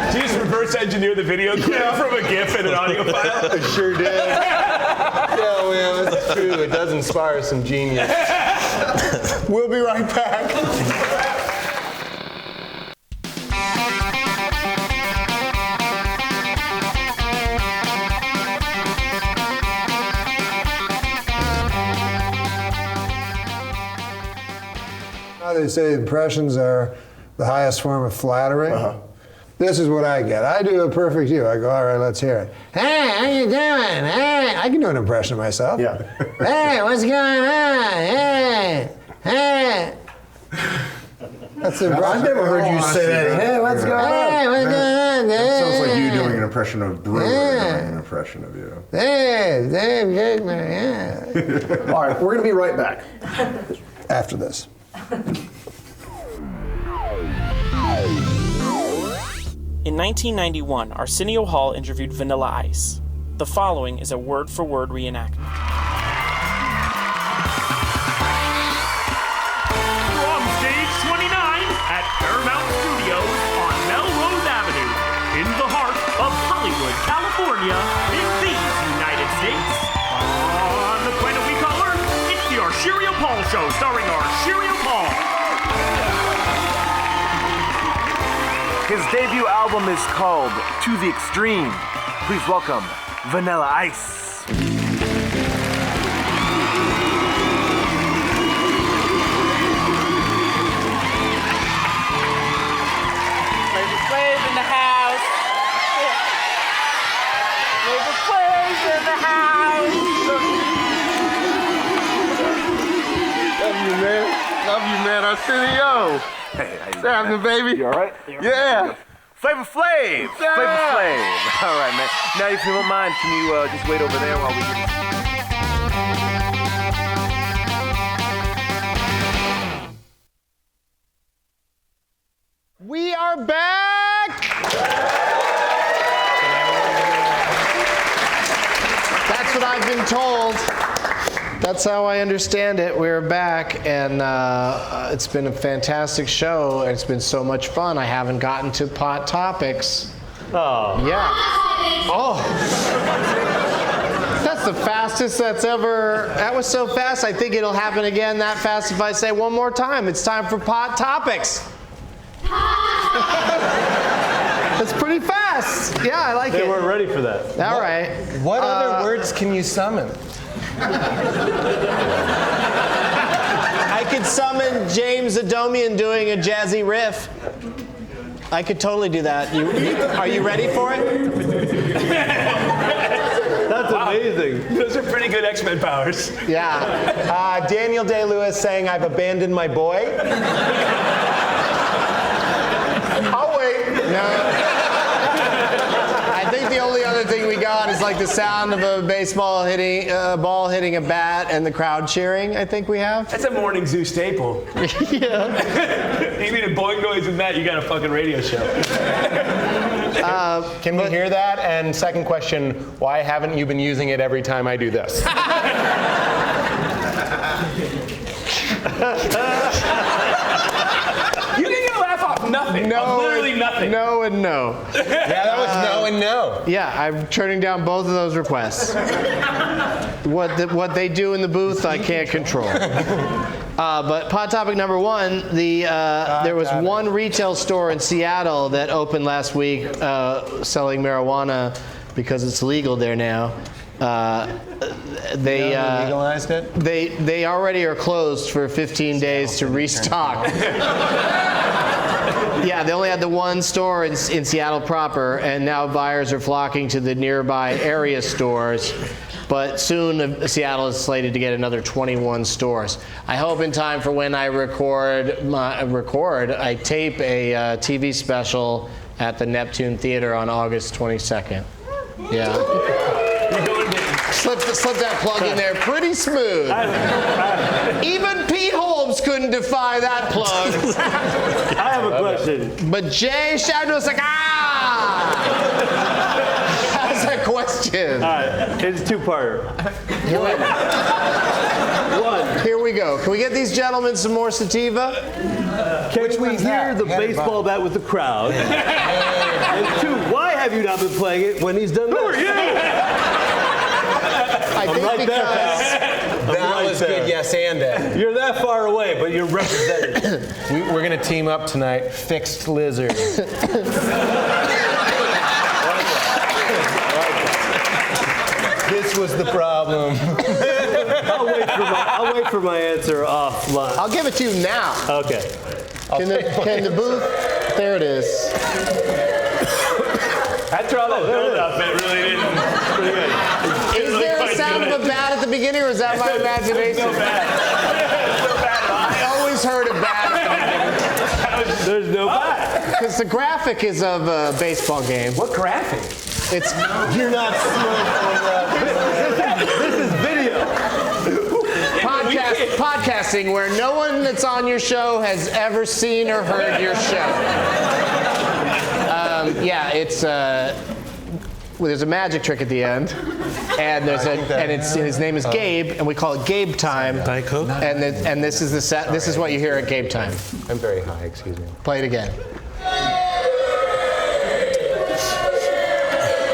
Did you just reverse engineer the video clip from a GIF and an audio file? I sure did. Yeah, man, that's true. It does inspire some genius. we'll be right back. They say impressions are the highest form of flattery. This is what I get. I do a perfect you. I go, all right, let's hear it. Hey, how you doing? Hey, I can do an impression of myself. Yeah. Hey, what's going on? Hey, hey. That's the impression. I've never heard you say that. Hey, what's going on? Hey, what's going on? That sounds like you doing an impression of Brewer doing an impression of you. Hey, Dave, yeah. All right, we're going to be right back. After this. In 1991, Arsenio Hall interviewed Vanilla Ice. The following is a word-for-word reenactment. From stage 29 at Paramount Studios on Melrose Avenue, in the heart of Hollywood, California, in these United States. On the planet we call Earth, it's the Arsenio Paul Show, starring Arsenio Paul. His debut album is called To the Extreme. Please welcome Vanilla Ice. Flavor Flav in the house. Flavor Flav's in the house. Love you, man. Love you, man. Arsenio. Hey, what's happening, baby? You all right? Yeah. Flavor Flav. Yeah. Flavor Flav. All right, man. Now, if you don't mind, can you just wait over there while we get... We are back! That's what I've been told. That's how I understand it. We're back, and it's been a fantastic show. It's been so much fun. I haven't gotten to pot topics. Oh. Yeah. Oh. That's the fastest that's ever. That was so fast. I think it'll happen again that fast if I say one more time. It's time for pot topics. That's pretty fast. Yeah, I like it. They weren't ready for that. All right. What other words can you summon? I could summon James Adomian doing a jazzy riff. I could totally do that. Are you ready for it? That's amazing. Those are pretty good X-Men powers. Yeah. Daniel Day-Lewis saying, "I've abandoned my boy." I'll wait. No. I think the only other thing we got is like the sound of a baseball hitting ball hitting a bat and the crowd cheering. I think we have. That's a morning zoo staple. Yeah. You need a boing noise and that, you got a fucking radio show. Can we hear that? And second question, why haven't you been using it every time I do this? You didn't get a laugh off nothing. No, Literally nothing. No and no. Yeah, that was no and no. Yeah, I'm turning down both of those requests. What they do in the booth, I can't control. But pod topic number one, there was one retail store in Seattle that opened last week selling marijuana because it's legal there now. They legalized it? They already are closed for 15 days to restock. Yeah, they only had the one store in Seattle proper, and now buyers are flocking to the nearby area stores. But soon, Seattle is slated to get another 21 stores. I hope in time for when I I tape a TV special at the Neptune Theater on August 22nd. Yeah. Slip that plug in there pretty smooth. Even Pete Holmes couldn't defy that plug. I have a question. But Jay Chandrasekhar has a question. All right, it's a two-parter. One. Here we go. Can we get these gentlemen some more sativa? Can we hear the baseball bat with the crowd? And two, why have you not been playing it when he's done this? Who are you? I think right because that was good, yes, and it. You're that far away, but you're represented. We're going to team up tonight. Fixed lizard. This was the problem. I'll wait for my answer offline. I'll give it to you now. Okay. Can the booth? There it is. After all that build-up, it really didn't. Pretty good. Is there a sound of a bat at the beginning, or is that my imagination? No bat. I always heard a bat at the beginning. There's no bat. Because the graphic is of a baseball game. What graphic? It's You're not This is video. podcasting where no one that's on your show has ever seen or heard your show. Yeah, it's there's a magic trick at the end, and his name is Gabe, and we call it Gabe time. Diet Coke? And this is this is what you hear at Gabe time. I'm very high, excuse me. Play it again.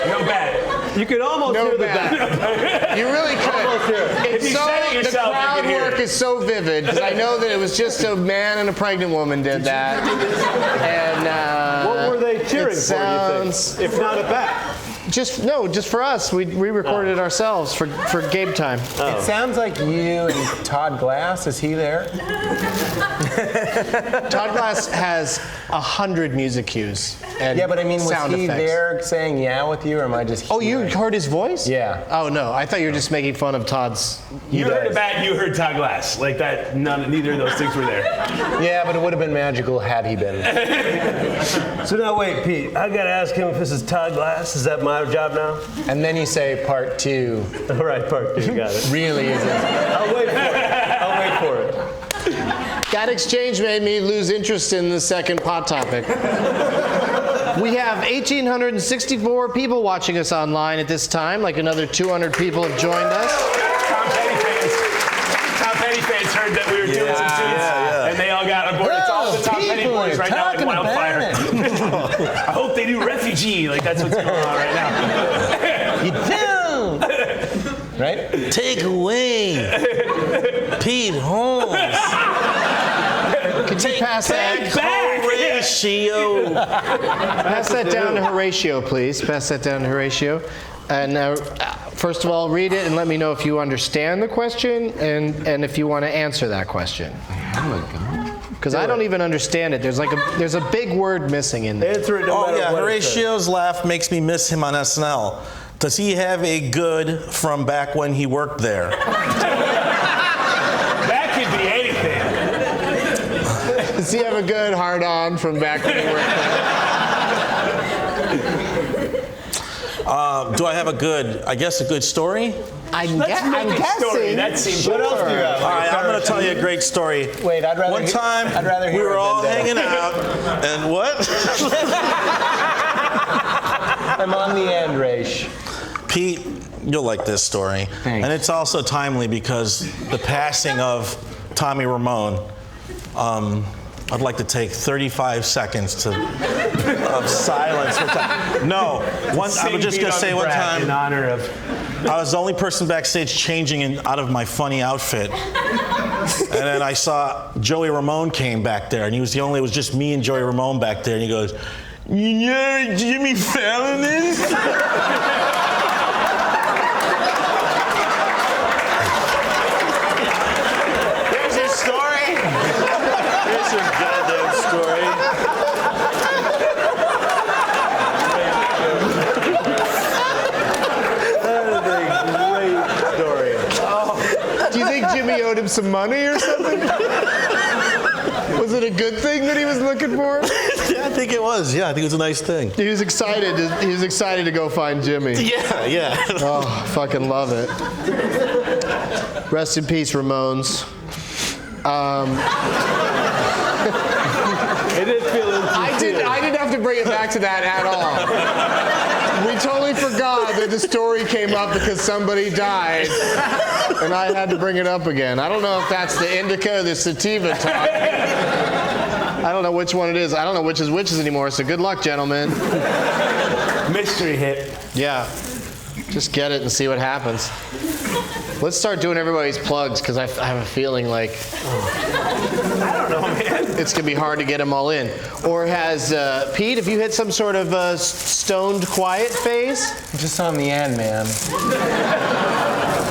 No bat. You can almost hear the bat. You really could. Almost hear it. It's If you so, said it the yourself, you crowd could hear work it. is so vivid because I know that it was just a man and a pregnant woman did that. And What were they cheering it for, you sounds- think? If not a bat. Just for us. We recorded it ourselves for Gabe time. It sounds like you and Todd Glass. Is he there? Todd Glass has 100 music cues and Yeah, but I mean, was sound he effects. there saying yeah with you, or am I just? Oh, you hearing? heard his voice? Yeah. Oh no, I thought you were just making fun of Todd's. You heard a bat, you heard Todd Glass. Like that, neither of those things were there. Yeah, but it would have been magical had he been. So now wait, Pete. I gotta ask him if this is Todd Glass. Is that my job now? And then you say part two. All right, part two. Got it. Really isn't. I'll wait for it. I'll wait for it. That exchange made me lose interest in the second pod topic. We have 1,864 people watching us online at this time. Like another 200 people have joined us. Tom Petty fans heard that we were doing some tunes, and they all got on board. It's all the Tom Petty boys right now in Wildfire. I hope they do Refugee. Like that's what's going on right now. You do. Right? Take away Pete Holmes. Could you pass that? Horatio. Pass that down to Horatio, please. Pass that down to Horatio. And first of all, read it and let me know if you understand the question and if you want to answer that question. Because I don't even understand it. There's a big word missing in there. Answer it no Oh matter yeah, what it says. Horatio's laugh makes me miss him on SNL. Does he have a good from back when he worked there? That could be anything. Does he have a good hard-on from back when he worked there? Do I have a good story? I'm Let's make a story. guessing. That seems What else do you have? All right, I'm going to tell you a great story. Wait, I'd rather. One time, I'd rather hear we were it all than hanging out, and what? I'm on the end, Raish. Pete, you'll like this story. Thanks. And it's also timely because the passing of Tommy Ramone. I'd like to take 35 seconds of silence. No, I was just going to say one time. In honor of. I was the only person backstage changing out of my funny outfit. And then I saw Joey Ramone came back there, and it was just me and Joey Ramone back there, and he goes, "You know who Jimmy Fallon is?" There's your story. Here's your goddamn story. Do you think Jimmy owed him some money or something? Was it a good thing that he was looking for? Yeah, I think it was. Yeah, I think it was a nice thing. He was excited. He was excited to go find Jimmy. Yeah. Oh, fucking love it. Rest in peace, Ramones. It did feel insincere. I didn't have to bring it back to that at all. We totally forgot that the story came up because somebody died, and I had to bring it up again. I don't know if that's the indica or the sativa talk. I don't know which one it is. I don't know which is anymore, so good luck, gentlemen. Mystery hit. Yeah. Just get it and see what happens. Let's start doing everybody's plugs, because I have a feeling like I don't know, man. it's going to be hard to get them all in. Or has, Pete, have you hit some sort of stoned quiet phase? Just on the end, man.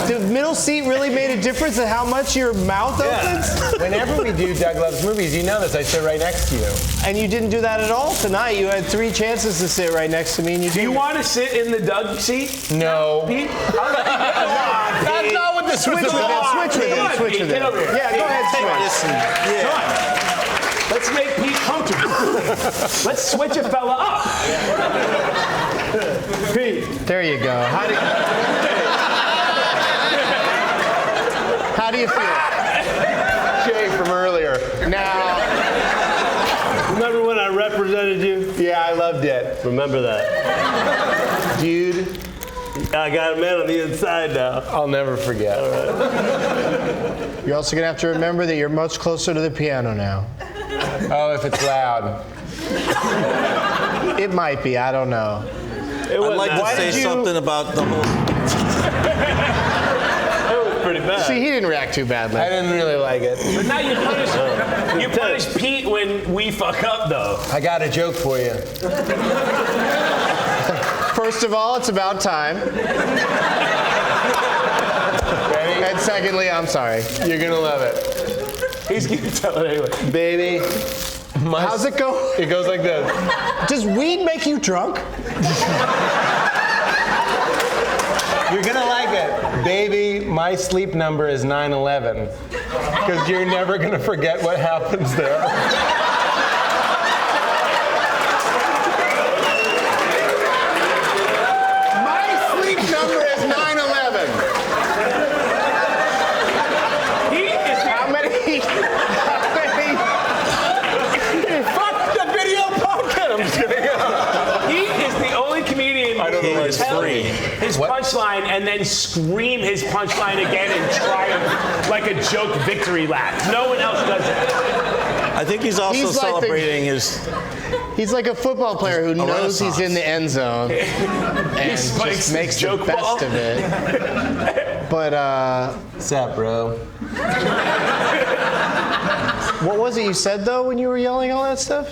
The middle seat really made a difference in how much your mouth opens? Whenever we do Doug Loves Movies, you know this, I sit right next to you. And you didn't do that at all tonight. You had 3 chances to sit right next to me, and you Do you want to sit in the Doug seat? No. Pete? That's not what this was about. Switch with him. Get over here. Yeah, go ahead, switch. Come on. Let's make Pete comfortable. Let's switch a fella up. Pete, there you go. How do you feel? Jay from earlier. Now, Remember when I represented you? Yeah, I loved it. Remember that. Dude, I got a man on the inside now. I'll never forget. you're also going to have to remember that you're much closer to the piano now. Oh, if it's loud. It might be. I don't know. It was I'd like to say something about the whole. It was pretty bad. See, he didn't react too badly. I didn't really like it. But now you punish Pete when we fuck up, though. I got a joke for you. First of all, it's about time. Ready? And secondly, I'm sorry. You're gonna love it. He's gonna tell it anyway. Baby. How's it go? It goes like this. Does weed make you drunk? You're gonna like it. Baby, my sleep number is 911. Because you're never gonna forget what happens there. My sleep number is 911. How many? Fuck the video podcast. I'm just kidding. He is the only comedian I don't know who why can it's tell free. his punchline and then scream his punchline again and triumph like a joke victory lap. No one else does it. I think he's also He's like celebrating his. He's like a football player who knows he's in the end zone and spikes just the makes the joke best ball. of it. But What's up, bro? what was it you said though when you were yelling all that stuff?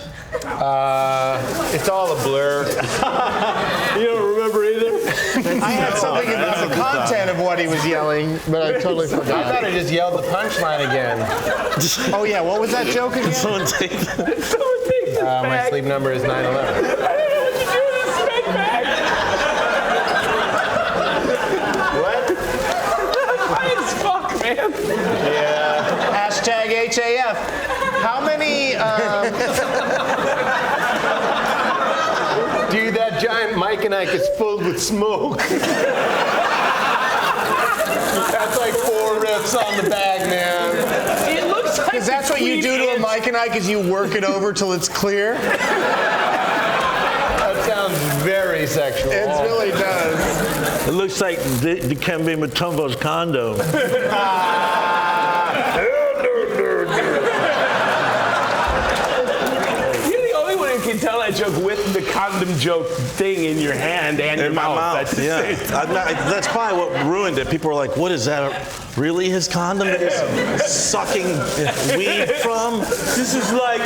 It's all a blur. You don't remember either? I had something about the content of what he was yelling, but I totally I thought forgot. I just yelled the punchline again. Oh yeah, what was that joke again? Someone take that. Someone take this My back. sleep number is 911. What did you do this spec back? High as fuck, man. Yeah. Hashtag HAF. How many? Dude, that giant Mike and Ike is filled with smoke. That's like 4 riffs on the bag, man. It looks like Because that's what you do to a Mike and Ike is you work it over till it's clear. That sounds very sexual. It really does. It looks like Dikembe Mutombo's condom. You're the only one who can tell that joke with the condom joke thing in your hand and your In my mouth, That's the yeah. same. That's probably what ruined it. People were like, what is that? Really his condom that he's sucking weed from? This is like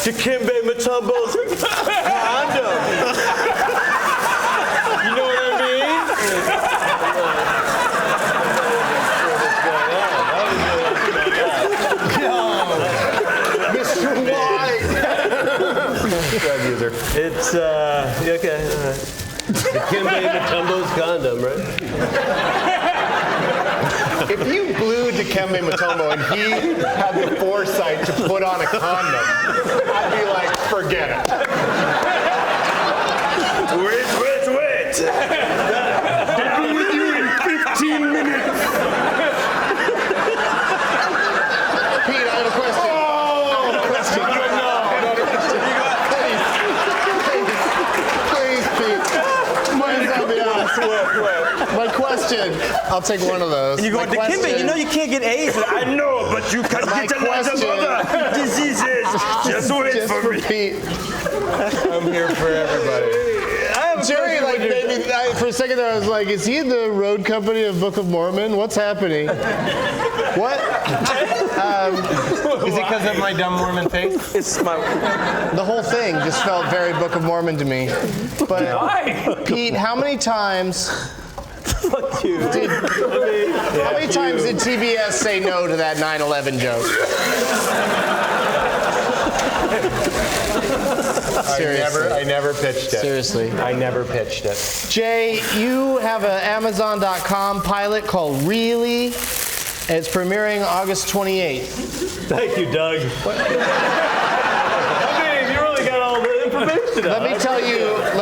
Dikembe Mutombo's condom. You know what I mean? Mr. White. Drug user. It's okay. All right. Dikembe Mutombo's condom, right? If you blew Dikembe Mutombo and he had the foresight to put on a condom, I'd be like, forget it. Wait. I'll be with you in 15 minutes. Pete, I have a question. Please, Pete. Mine's on the ass. My question. I'll take one of those. And you go, My Dikembe, question- you know you can't get AIDS. I know, but you can My get a lot of question- other diseases. Just wait Just for for me. Pete. I'm here for everybody. Jerry, like, maybe for a second there, I was like, is he in the road company of Book of Mormon? What's happening? What? Is it because of my dumb Mormon face? It's my. The whole thing just felt very Book of Mormon to me. But Pete, how many times? Fuck you. How many times did TBS say no to that 9/11 joke? Seriously. I never pitched it. Seriously. I never pitched it. Jay, you have an Amazon.com pilot called Really. It's premiering August 28th. Thank you, Doug. I mean, you really got all the information. Let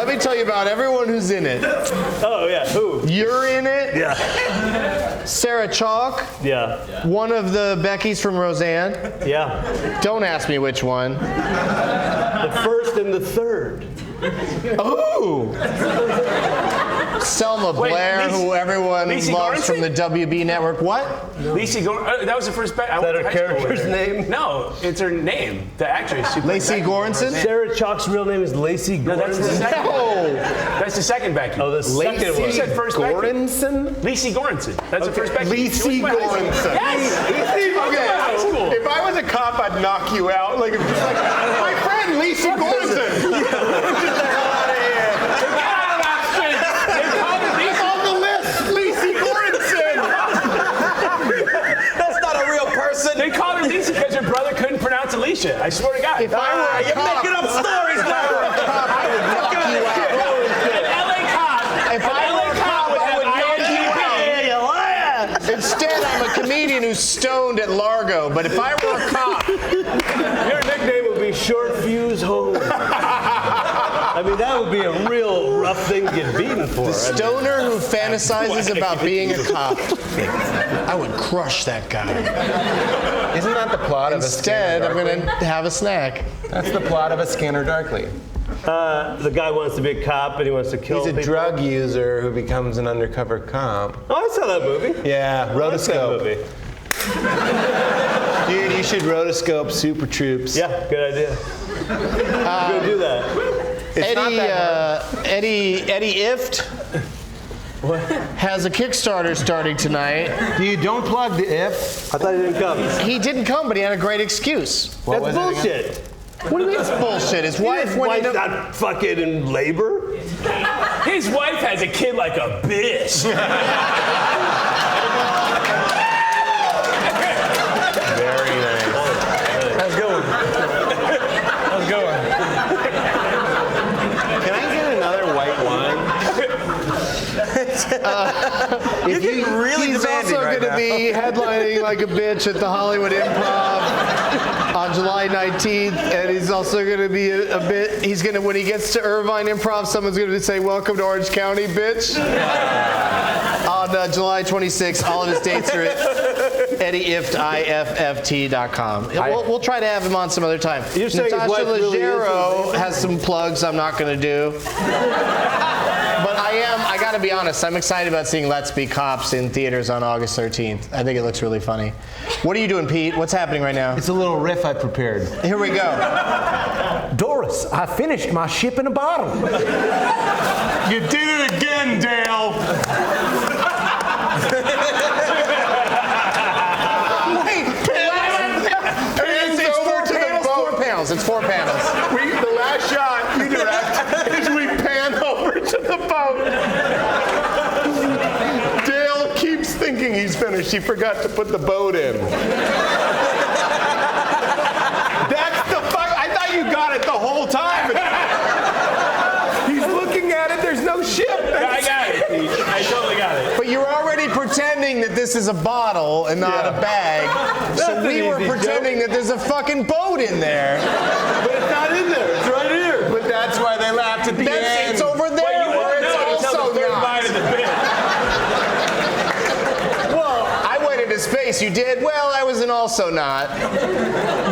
me tell you about everyone who's in it. Oh yeah, who? You're in it. Yeah. Sarah Chalk. Yeah. One of the Beckys from Roseanne. Yeah. Don't ask me which one. The first and the third. Oh! Selma Blair, who everyone Lacey loves Goranson? from the WB network. What? That was the first. Is that her character's name? No, it's her name. The actress. Lacey Goranson? Sarah Chalk's real name is Lacey No, that's the Goranson. second. No! That's the second Becky. Oh, the second You one. said first Becky. Goranson? Lacey Goranson. That's the first Becky. Lacey She went to high school. Goranson. Yes. She went to high school. If I was a cop, I'd knock you out. Like, my friend Lacey Goranson. Get the hell out of here. They called her Lacey. On the list, Lacey Goranson. That's not a real person. They called her Lacey because her brother couldn't pronounce Alicia. I swear to God. If I were a You're cop, making up stories now. I would knock you out. An LA cop. If I were a cop, I would knock you out. Instead, I'm a comedian who's stoned at Largo. But if I were a cop, Your nickname would be Short Fuse Holmes. I mean, that would be a real rough thing to get beaten for. the stoner who fantasizes about being a cop, I would crush that guy. Isn't that the plot of a Instead, I'm Scanner going to have a snack. Darkly? That's the plot of a Scanner Darkly. The guy wants to be a cop and he wants to kill He's a people. drug user who becomes an undercover cop. Oh, I saw that movie. Yeah, I like that rotoscope. movie. Dude, you should rotoscope Super Troops. Yeah, good idea. Go do that. It's not that hard. Eddie Ift has a Kickstarter starting tonight. Dude, don't plug the if. I thought he didn't come. He didn't come, but he had a great excuse. What That's was it again? bullshit. What do you mean it's bullshit? His wife went Wife's into... not fucking in labor. His wife has a kid like a bitch. Very nice. How's it going? How's it going? Can I get another white wine? You're getting really He's demanding also right going to now. be headlining like a bitch at the Hollywood Improv on July 19th, and he's also going to be a bit. He's going to, when he gets to Irvine Improv, someone's going to say, "Welcome to Orange County, bitch." On July 26th, all of his dates are at EddieIfft.com. We'll try to have him on some other time. You're saying his Natasha wife really is Leggero has some plugs I'm not going to do. But I got to be honest, I'm excited about seeing Let's Be Cops in theaters on August 13th. I think it looks really funny. What are you doing, Pete? What's happening right now? It's a little riff I prepared. Here we go. Doris, I finished my ship in a bottle. You did it again, Dale. It's four panels. The last shot you direct is we pan over to the boat. Dale keeps thinking he's finished. He forgot to put the boat in. That's the fuck. I thought you got it the whole time. He's looking at it. There's no ship. I got it, Pete. I totally got it. But you're already pretending that this is a bottle and not a bag. So we were pretending that there's a fucking boat in there. But it's not in there. It's right here. But that's why they laughed at the end. It's over there where it's also not. Well, I went into space. You did? Well, I was an also not.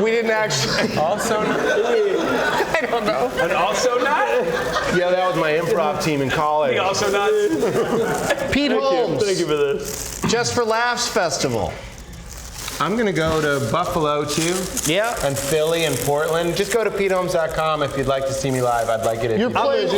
We didn't actually. Also not? I don't know. And also not? Yeah, that was my improv team in college. The also not? Pete Holmes. Thank you for this. Just for Laughs Festival. I'm going to go to Buffalo, too. Yeah. And Philly and Portland. Just go to PeteHolmes.com if you'd like to see me live. I'd like it if You're playing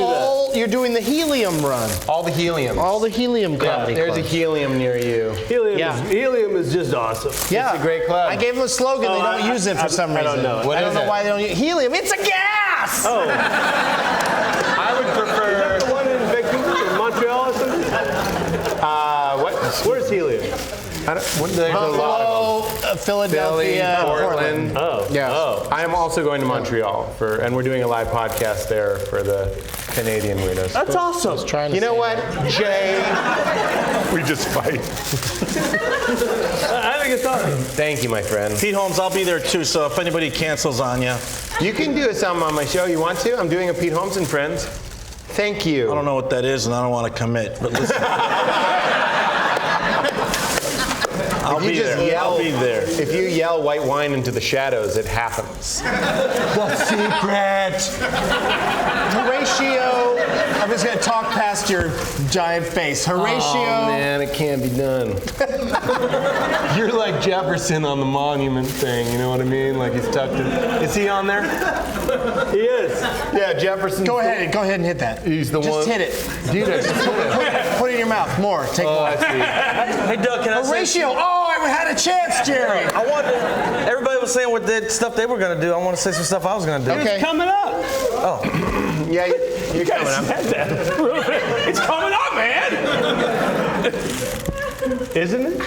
you're doing the helium run. all the helium. All the helium Yeah, comedy there's a clubs. helium near you. Helium is just awesome. Yeah. It's a great club. I gave them a slogan. Oh, They don't use it for some I reason. don't know it. What I don't is know it? why they don't use helium. It's a gas! Oh. I would prefer. The one in Vancouver or Montreal or something? What? Where's helium? There's a lot of Buffalo, Philadelphia, Philly, Portland. Oh. Yeah. Oh. I am also going to Montreal and we're doing a live podcast there for the Canadian weirdos. That's awesome. You know what, Jay? We just fight. I think it's awesome. Thank you, my friend. Pete Holmes, I'll be there too, so if anybody cancels on you. You can do something on my show. You want to? I'm doing a Pete Holmes and Friends. Thank you. I don't know what that is, and I don't want to commit, but listen. I'll be there. I'll be there. If you yell white wine into the shadows, it happens. The secret. Horatio. I'm just going to talk past your giant face. Horatio. Oh, man, it can't be done. You're like Jefferson on the monument thing, you know what I mean? Like he's tucked in. Is he on there? He is. Yeah, Jefferson. Go ahead and hit that. He's the one. Just hit it. Dude, I just hit it. Put it in your mouth. More. Take more. I see. Hey, Doug, can I say? Horatio. Oh, I had a chance, Jerry. I wanted. Everybody was saying what the stuff they were gonna do. I want to say some stuff I was gonna do. Okay. It's coming up. Oh. Yeah, you're coming up. It's coming up, man. Isn't it?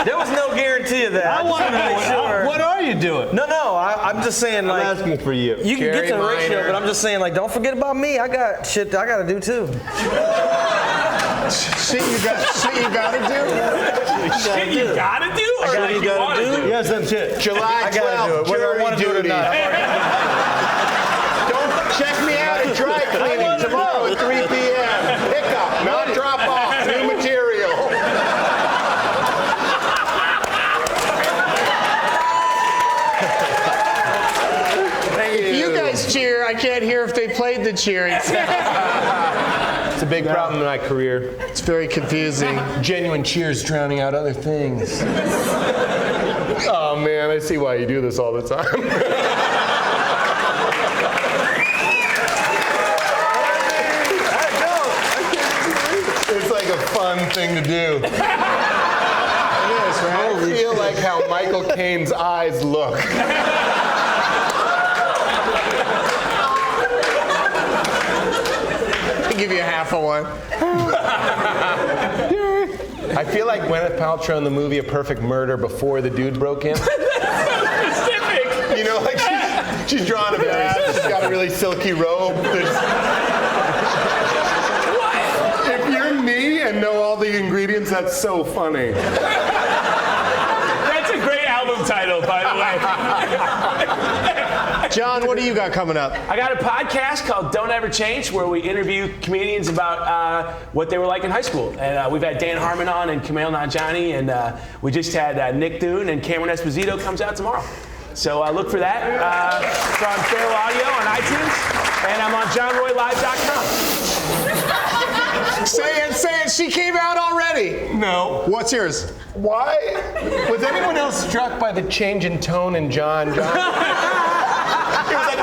There was no guarantee of that. I want to make sure. What are you doing? No, I'm just saying, like. I'm asking for you. You can Jerry get to Horatio, Minor. but I'm just saying, like, don't forget about me. I got shit I gotta do too. Shit you gotta do? Shit you gotta do? Or Shit like you gotta wanna do? Yes, some shit. July I gotta do 12th, it, whether I jury want to do it or duty. not. Don't check me out at dry cleaning tomorrow at 3 p.m. Pickup, not drop off. New material. If you guys cheer, I can't hear if they played the cheering. It's a big problem in my career. It's very confusing. Genuine cheers drowning out other things. Oh man, I see why you do this all the time. It's like a fun thing to do. It is, right? I feel like how Michael Caine's eyes look. give you half of one. I feel like Gwyneth Paltrow in the movie A Perfect Murder before the dude broke in. Specific. You know, like she's drawn a very, she's got a really silky robe. If you're me and know all the ingredients, that's so funny. That's a great album title, by the way. John, what do you got coming up? I got a podcast called Don't Ever Change, where we interview comedians about what they were like in high school. And we've had Dan Harmon on and Kimmel Nanjiani, and we just had Nick Thune and Cameron Esposito comes out tomorrow. So look for that. It's on Feral Audio on iTunes, and I'm on JohnRoyLive.com. Say it. She came out already. No. What's yours? Why? Was anyone else struck by the change in tone in John? It was like,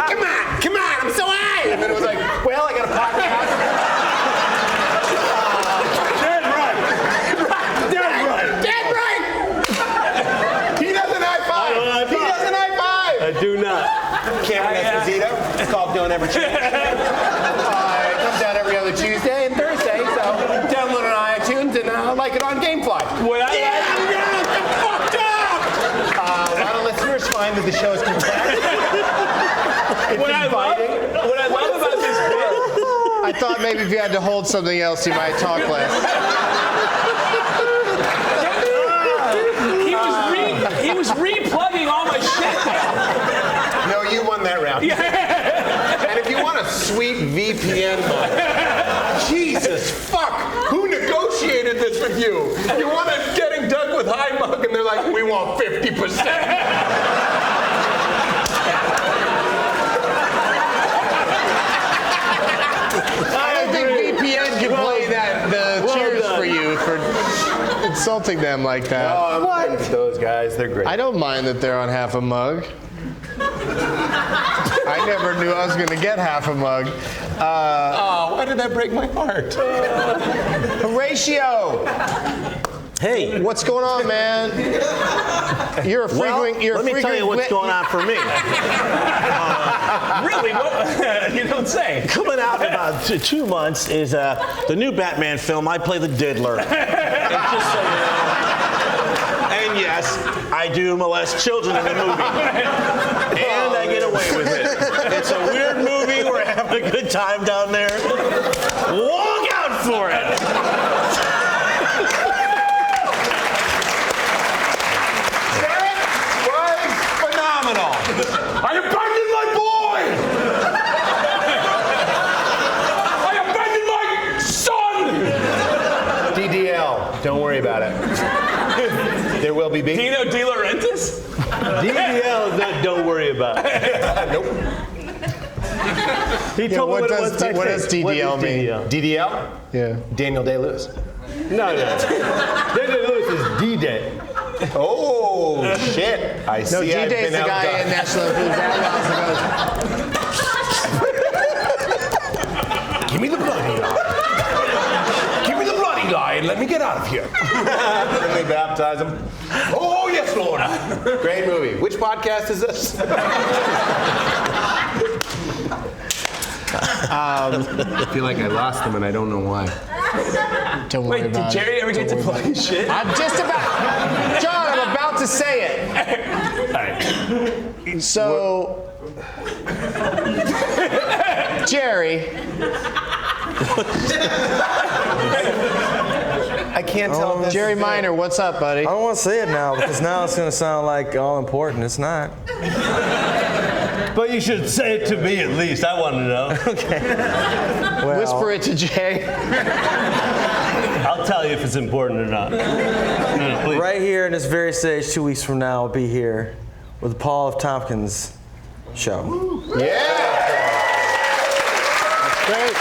come on, I'm so high. And then it was like, well, I got a podcast. Dead right. He doesn't high five. I do not. Cameron Esposito. It's called Don't Ever Change. It comes out every other Tuesday and Thursday, so download it on iTunes and like it on Gamefly. A lot of listeners find that the show is complex. What I love about this bit, I thought maybe if you had to hold something else, you might talk less. he was replugging all my shit. No, you won that round. Yeah. And if you want a sweet VPN mug, Jesus fuck, who negotiated this with you? You want a Getting Dug with High mug, and they're like, we want 50%. I don't think VPN can play the cheers for you for insulting them like that. Oh, I'm friends with those guys. They're great. I don't mind that they're on half a mug. I never knew I was going to get half a mug. Why did that break my heart? Horatio! Hey. What's going on, man? You're a frequent... let me tell you what's going on for me. Really? What? You don't say. Coming out in about 2 months is the new Batman film. I play the diddler. And just so you know. And yes, I do molest children in the movie. And I get away with it. It's a weird movie. We're having a good time down there. Walk out for it. That was phenomenal. I abandoned my boy! I abandoned my son! DDL, don't worry about it. There will be big. Dino De Laurentiis? DDL is not don't worry about it. Nope. He told me what does DDL mean? DDL? Yeah. Daniel Day-Lewis. No. Daniel Lewis is D-Day. Oh, shit. I see. No, I've G-Day's been the guy outdone. in National Lampoon's Give me the bloody lie. Give me the bloody lie and let me get out of here. Then they baptize him. Oh, yes, Lord. Great movie. Which podcast is this? I feel like I lost them and I don't know why. Don't worry Wait, did about Jerry it. ever get to plug his shit? I'm just about... John, I'm about to say it. So... Jerry... I can't tell. If Jerry Minor, what's up, buddy? I don't want to say it now because now it's going to sound like all important. It's not. But you should say it to me at least. I want to know. Okay. Well, Whisper it to Jay. I'll tell you if it's important or not. No, please. right here in this very stage 2 weeks from now, I'll be here with the Paul F. Tompkins show. Yeah. That's great.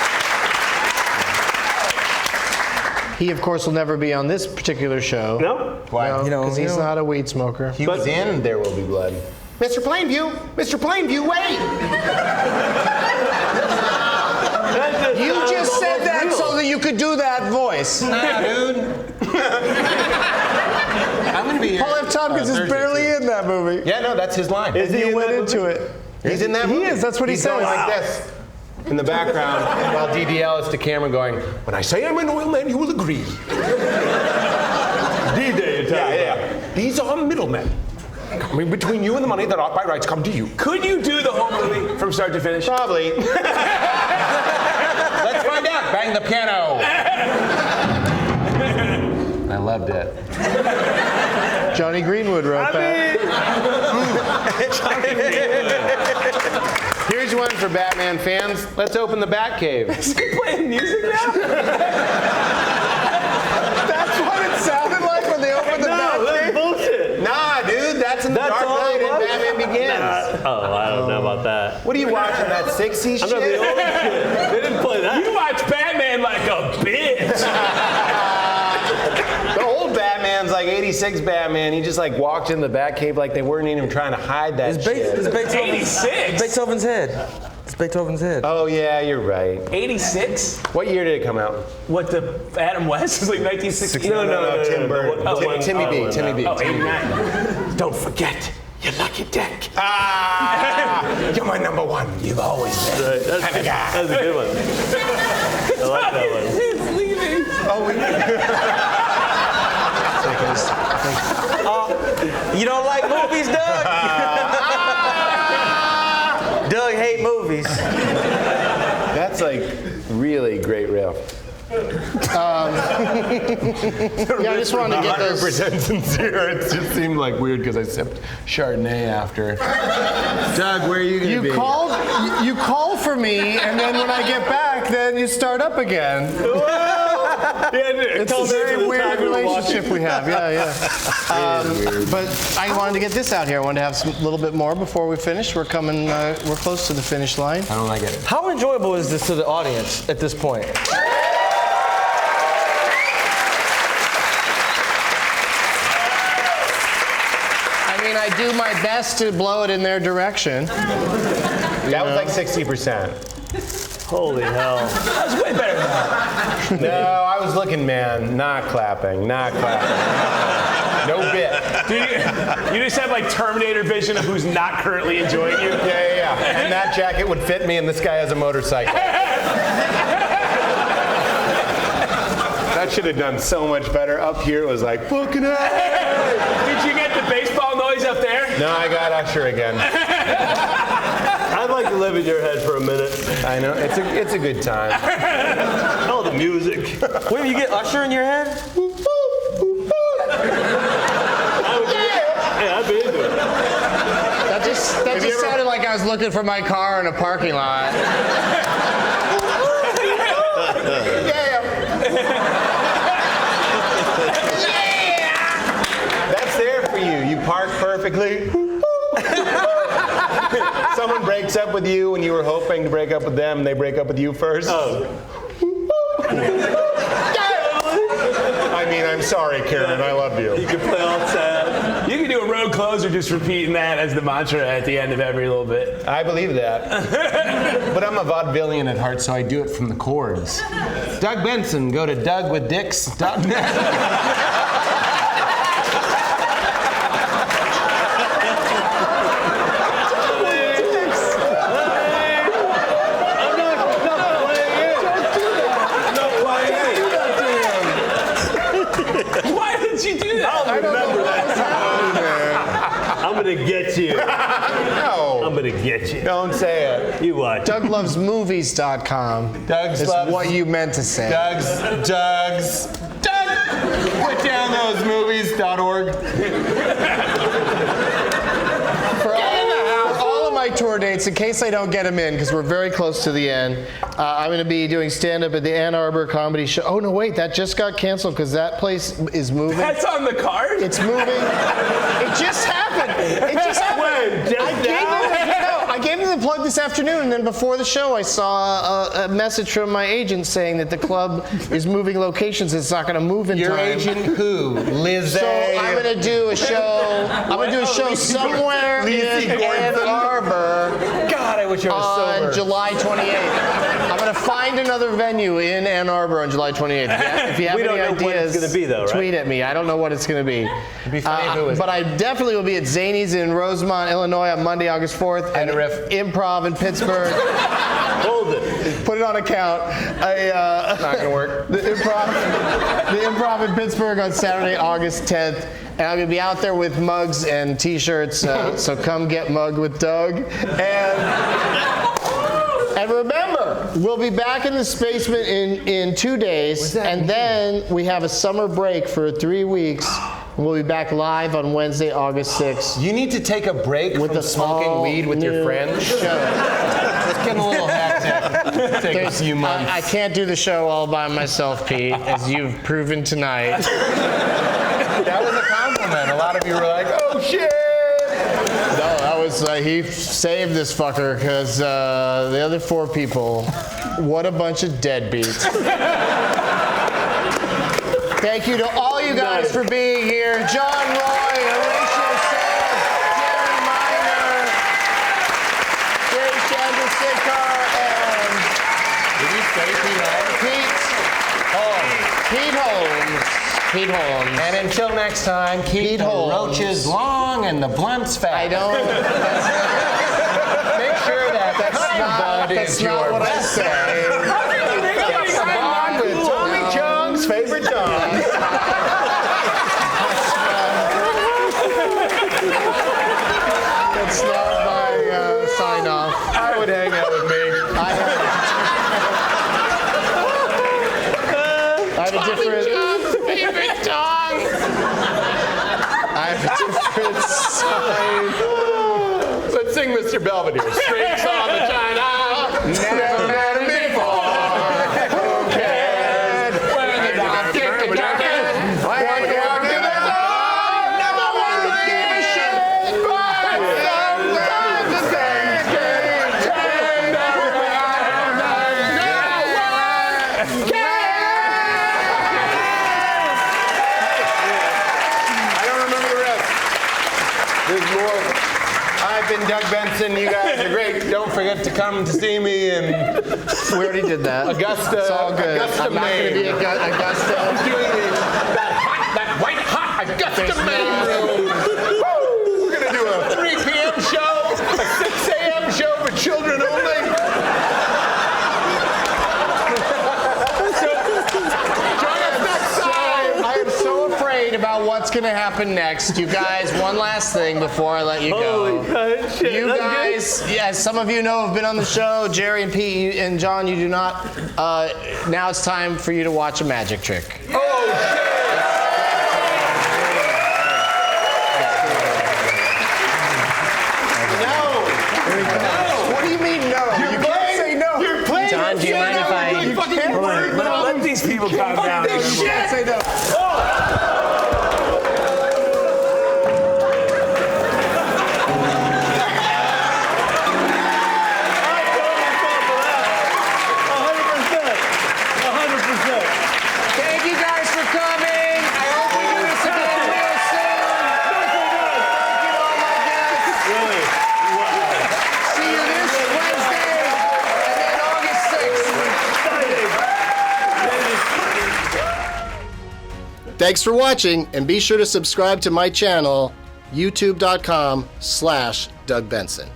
He, of course, will never be on this particular show. No? Why? Because he's not a weed smoker. He was in There Will Be Blood. Mr. Plainview! Mr. Plainview, wait! You just said that so that you could do that voice. Nah, dude. I'm gonna be here. Paul F. Tompkins is barely in that movie. Yeah, no, that's his line. He went into it. He's in that movie. He is. That's what he He's says. going like this. in the background while DDL is to camera going, when I say I'm an oil man, you will agree. D-Day, you're talking Yeah. These are middlemen. Coming between you and the money that ought by rights come to you. Could you do the whole movie from start to finish? Probably. Let's find out. Bang the piano. I loved it. Johnny Greenwood wrote that. Here's one for Batman fans. Let's open the Batcave. Is he playing music now? That's what it sounded like when they opened the Batcave? That's bullshit. Nah, dude, that's in the Dark Knight and Batman Begins. I don't know about that. What are you watching, that 60s I'm shit? not the old shit. They didn't play that. You watch Batman like a bitch. The old Batman's like 86 Batman. He just like walked in the Batcave like they weren't even trying to hide that shit. It's Beethoven's 86? Beethoven's head. It's Beethoven's head. Oh yeah, you're right. 86? What year did it come out? What, the Adam West is like 1960? No, Tim Burton. Timmy B. Oh, 89. Don't forget your lucky dick. You're my number one. You've always been. That's a good one. I like that one. It's leaving. You don't like movies, Doug? Doug hate movies. That's like really great riff. Yeah, I just wanted to get those. 100% sincere. It just seemed like weird because I sipped Chardonnay after. Doug, where are you going to be? You call for me, and then when I get back, then you start up again. It's a very weird relationship we have. Yeah. But I wanted to get this out here. I wanted to have a little bit more before we finish. We're coming. We're close to the finish line. I don't like it. How enjoyable is this to the audience at this point? I mean, I do my best to blow it in their direction. That was like 60%. Holy hell. That was way better than that. No, I was looking, man. Not clapping. No bit. You just have like Terminator vision of who's not currently enjoying you? Yeah. And that jacket would fit me, and this guy has a motorcycle. That should have done so much better. Up here it was like, fucking hell. Did you get the baseball noise up there? No, I got Usher again. I'd like to live in your head for a minute. I know. It's a good time. Oh, the music. Wait, you get Usher in your head? Hey, I'd be into it. That just sounded like I was looking for my car in a parking lot. That's there for you. You park perfectly. Someone breaks up with you and you were hoping to break up with them, and they break up with you first. Oh. I mean, I'm sorry, Karen. I love you. You can play all sad. You can do a road closer just repeating that as the mantra at the end of every little bit. I believe that. But I'm a vaudevillian at heart, so I do it from the chords. Doug Benson, go to dougwithdicks.net. I'm gonna get you. No. I'm gonna get you. Don't say it. You watch. DougLovesMovies.com. Doug's is loves what you meant to say. Doug. Put down those movies.org. For all of my tour dates, in case I don't get them in, because we're very close to the end, I'm going to be doing stand-up at the Ann Arbor Comedy Show. Oh, no, wait, that just got canceled because that place is moving. That's on the card? It's moving. It just happened. It just happened. I gave them the plug this afternoon, and then before the show, I saw a message from my agent saying that the club is moving locations. It's not going to move in time. Your agent who? Lizzie. So I'm going to do a show. I'm going to do a show somewhere in Ann Arbor. God, I wish I was sober. On July 28th. I'm going to find another venue in Ann Arbor on July 28th. If you have We any don't know when ideas, it's gonna be, though, right? tweet at me. I don't know what it's going to be. It'd be funny if it was. But I definitely will be at Zany's in Rosemont, Illinois on Monday, August 4th. And a riff. Improv in Pittsburgh. Hold it. on account. Not gonna work. The improv in Pittsburgh on Saturday, August 10th. And I'm going to be out there with mugs and t-shirts, so come get mugged with Doug. And remember, we'll be back in the Spacement in 2 days, and then we have a summer break for 3 weeks. We'll be back live on Wednesday, August 6th. You need to take a break from smoking weed with your friends. It's getting a little hectic. Take a few months. I can't do the show all by myself, Pete, as you've proven tonight. That was a compliment. A lot of you were like, oh shit! No, that was, he saved this fucker, because the other 4 people, what a bunch of deadbeats. Thank you to all you guys for being here. John Roy, Horatio Sanz, Jerry Minor, Chandrasekhar, and did you say Pete Holmes. Pete Holmes. And until next time, keep the roaches long and the blunts fat. I don't. Make sure that's not what I say. It's a bond with Tommy Chung's favorite dog. That's not my sign off. I would hang out with me. I have a different. Favorite dog. I have a different sign. Let's sing Mr. Belvedere. Streaks on the China. Never met him before. Who cares? When the dog kicked the jacket. When you walk to the door. Never want to give a shit. But sometimes the things change. And there's more. I've been Doug Benson. You guys are great. Don't forget to come to see me in. We already did that. Augusta. It's all good. Augusta, I'm not going to be Augusta. I'm doing that white hot Augusta, Maine room. Woo! We're going to do a 3 p.m. show, a 6 a.m. show for children only. Join us next time. I am so afraid about what's going to happen next. You guys, one last thing before I let you go. Holy shit, you guys, as some of you know, have been on the show. Jerry and Pete and John, you do not. Now it's time for you to watch a magic trick. Oh, shit. What do you mean no? You can't say no. You're playing. John, do you mind if I? You fucking Let these people calm down. You can't say no. Thank you guys for coming. I hope we do this again real soon. Thank you to all my guests. See you this Wednesday and then August 6th. Thanks for watching, and be sure to subscribe to my channel, youtube.com/Doug Benson.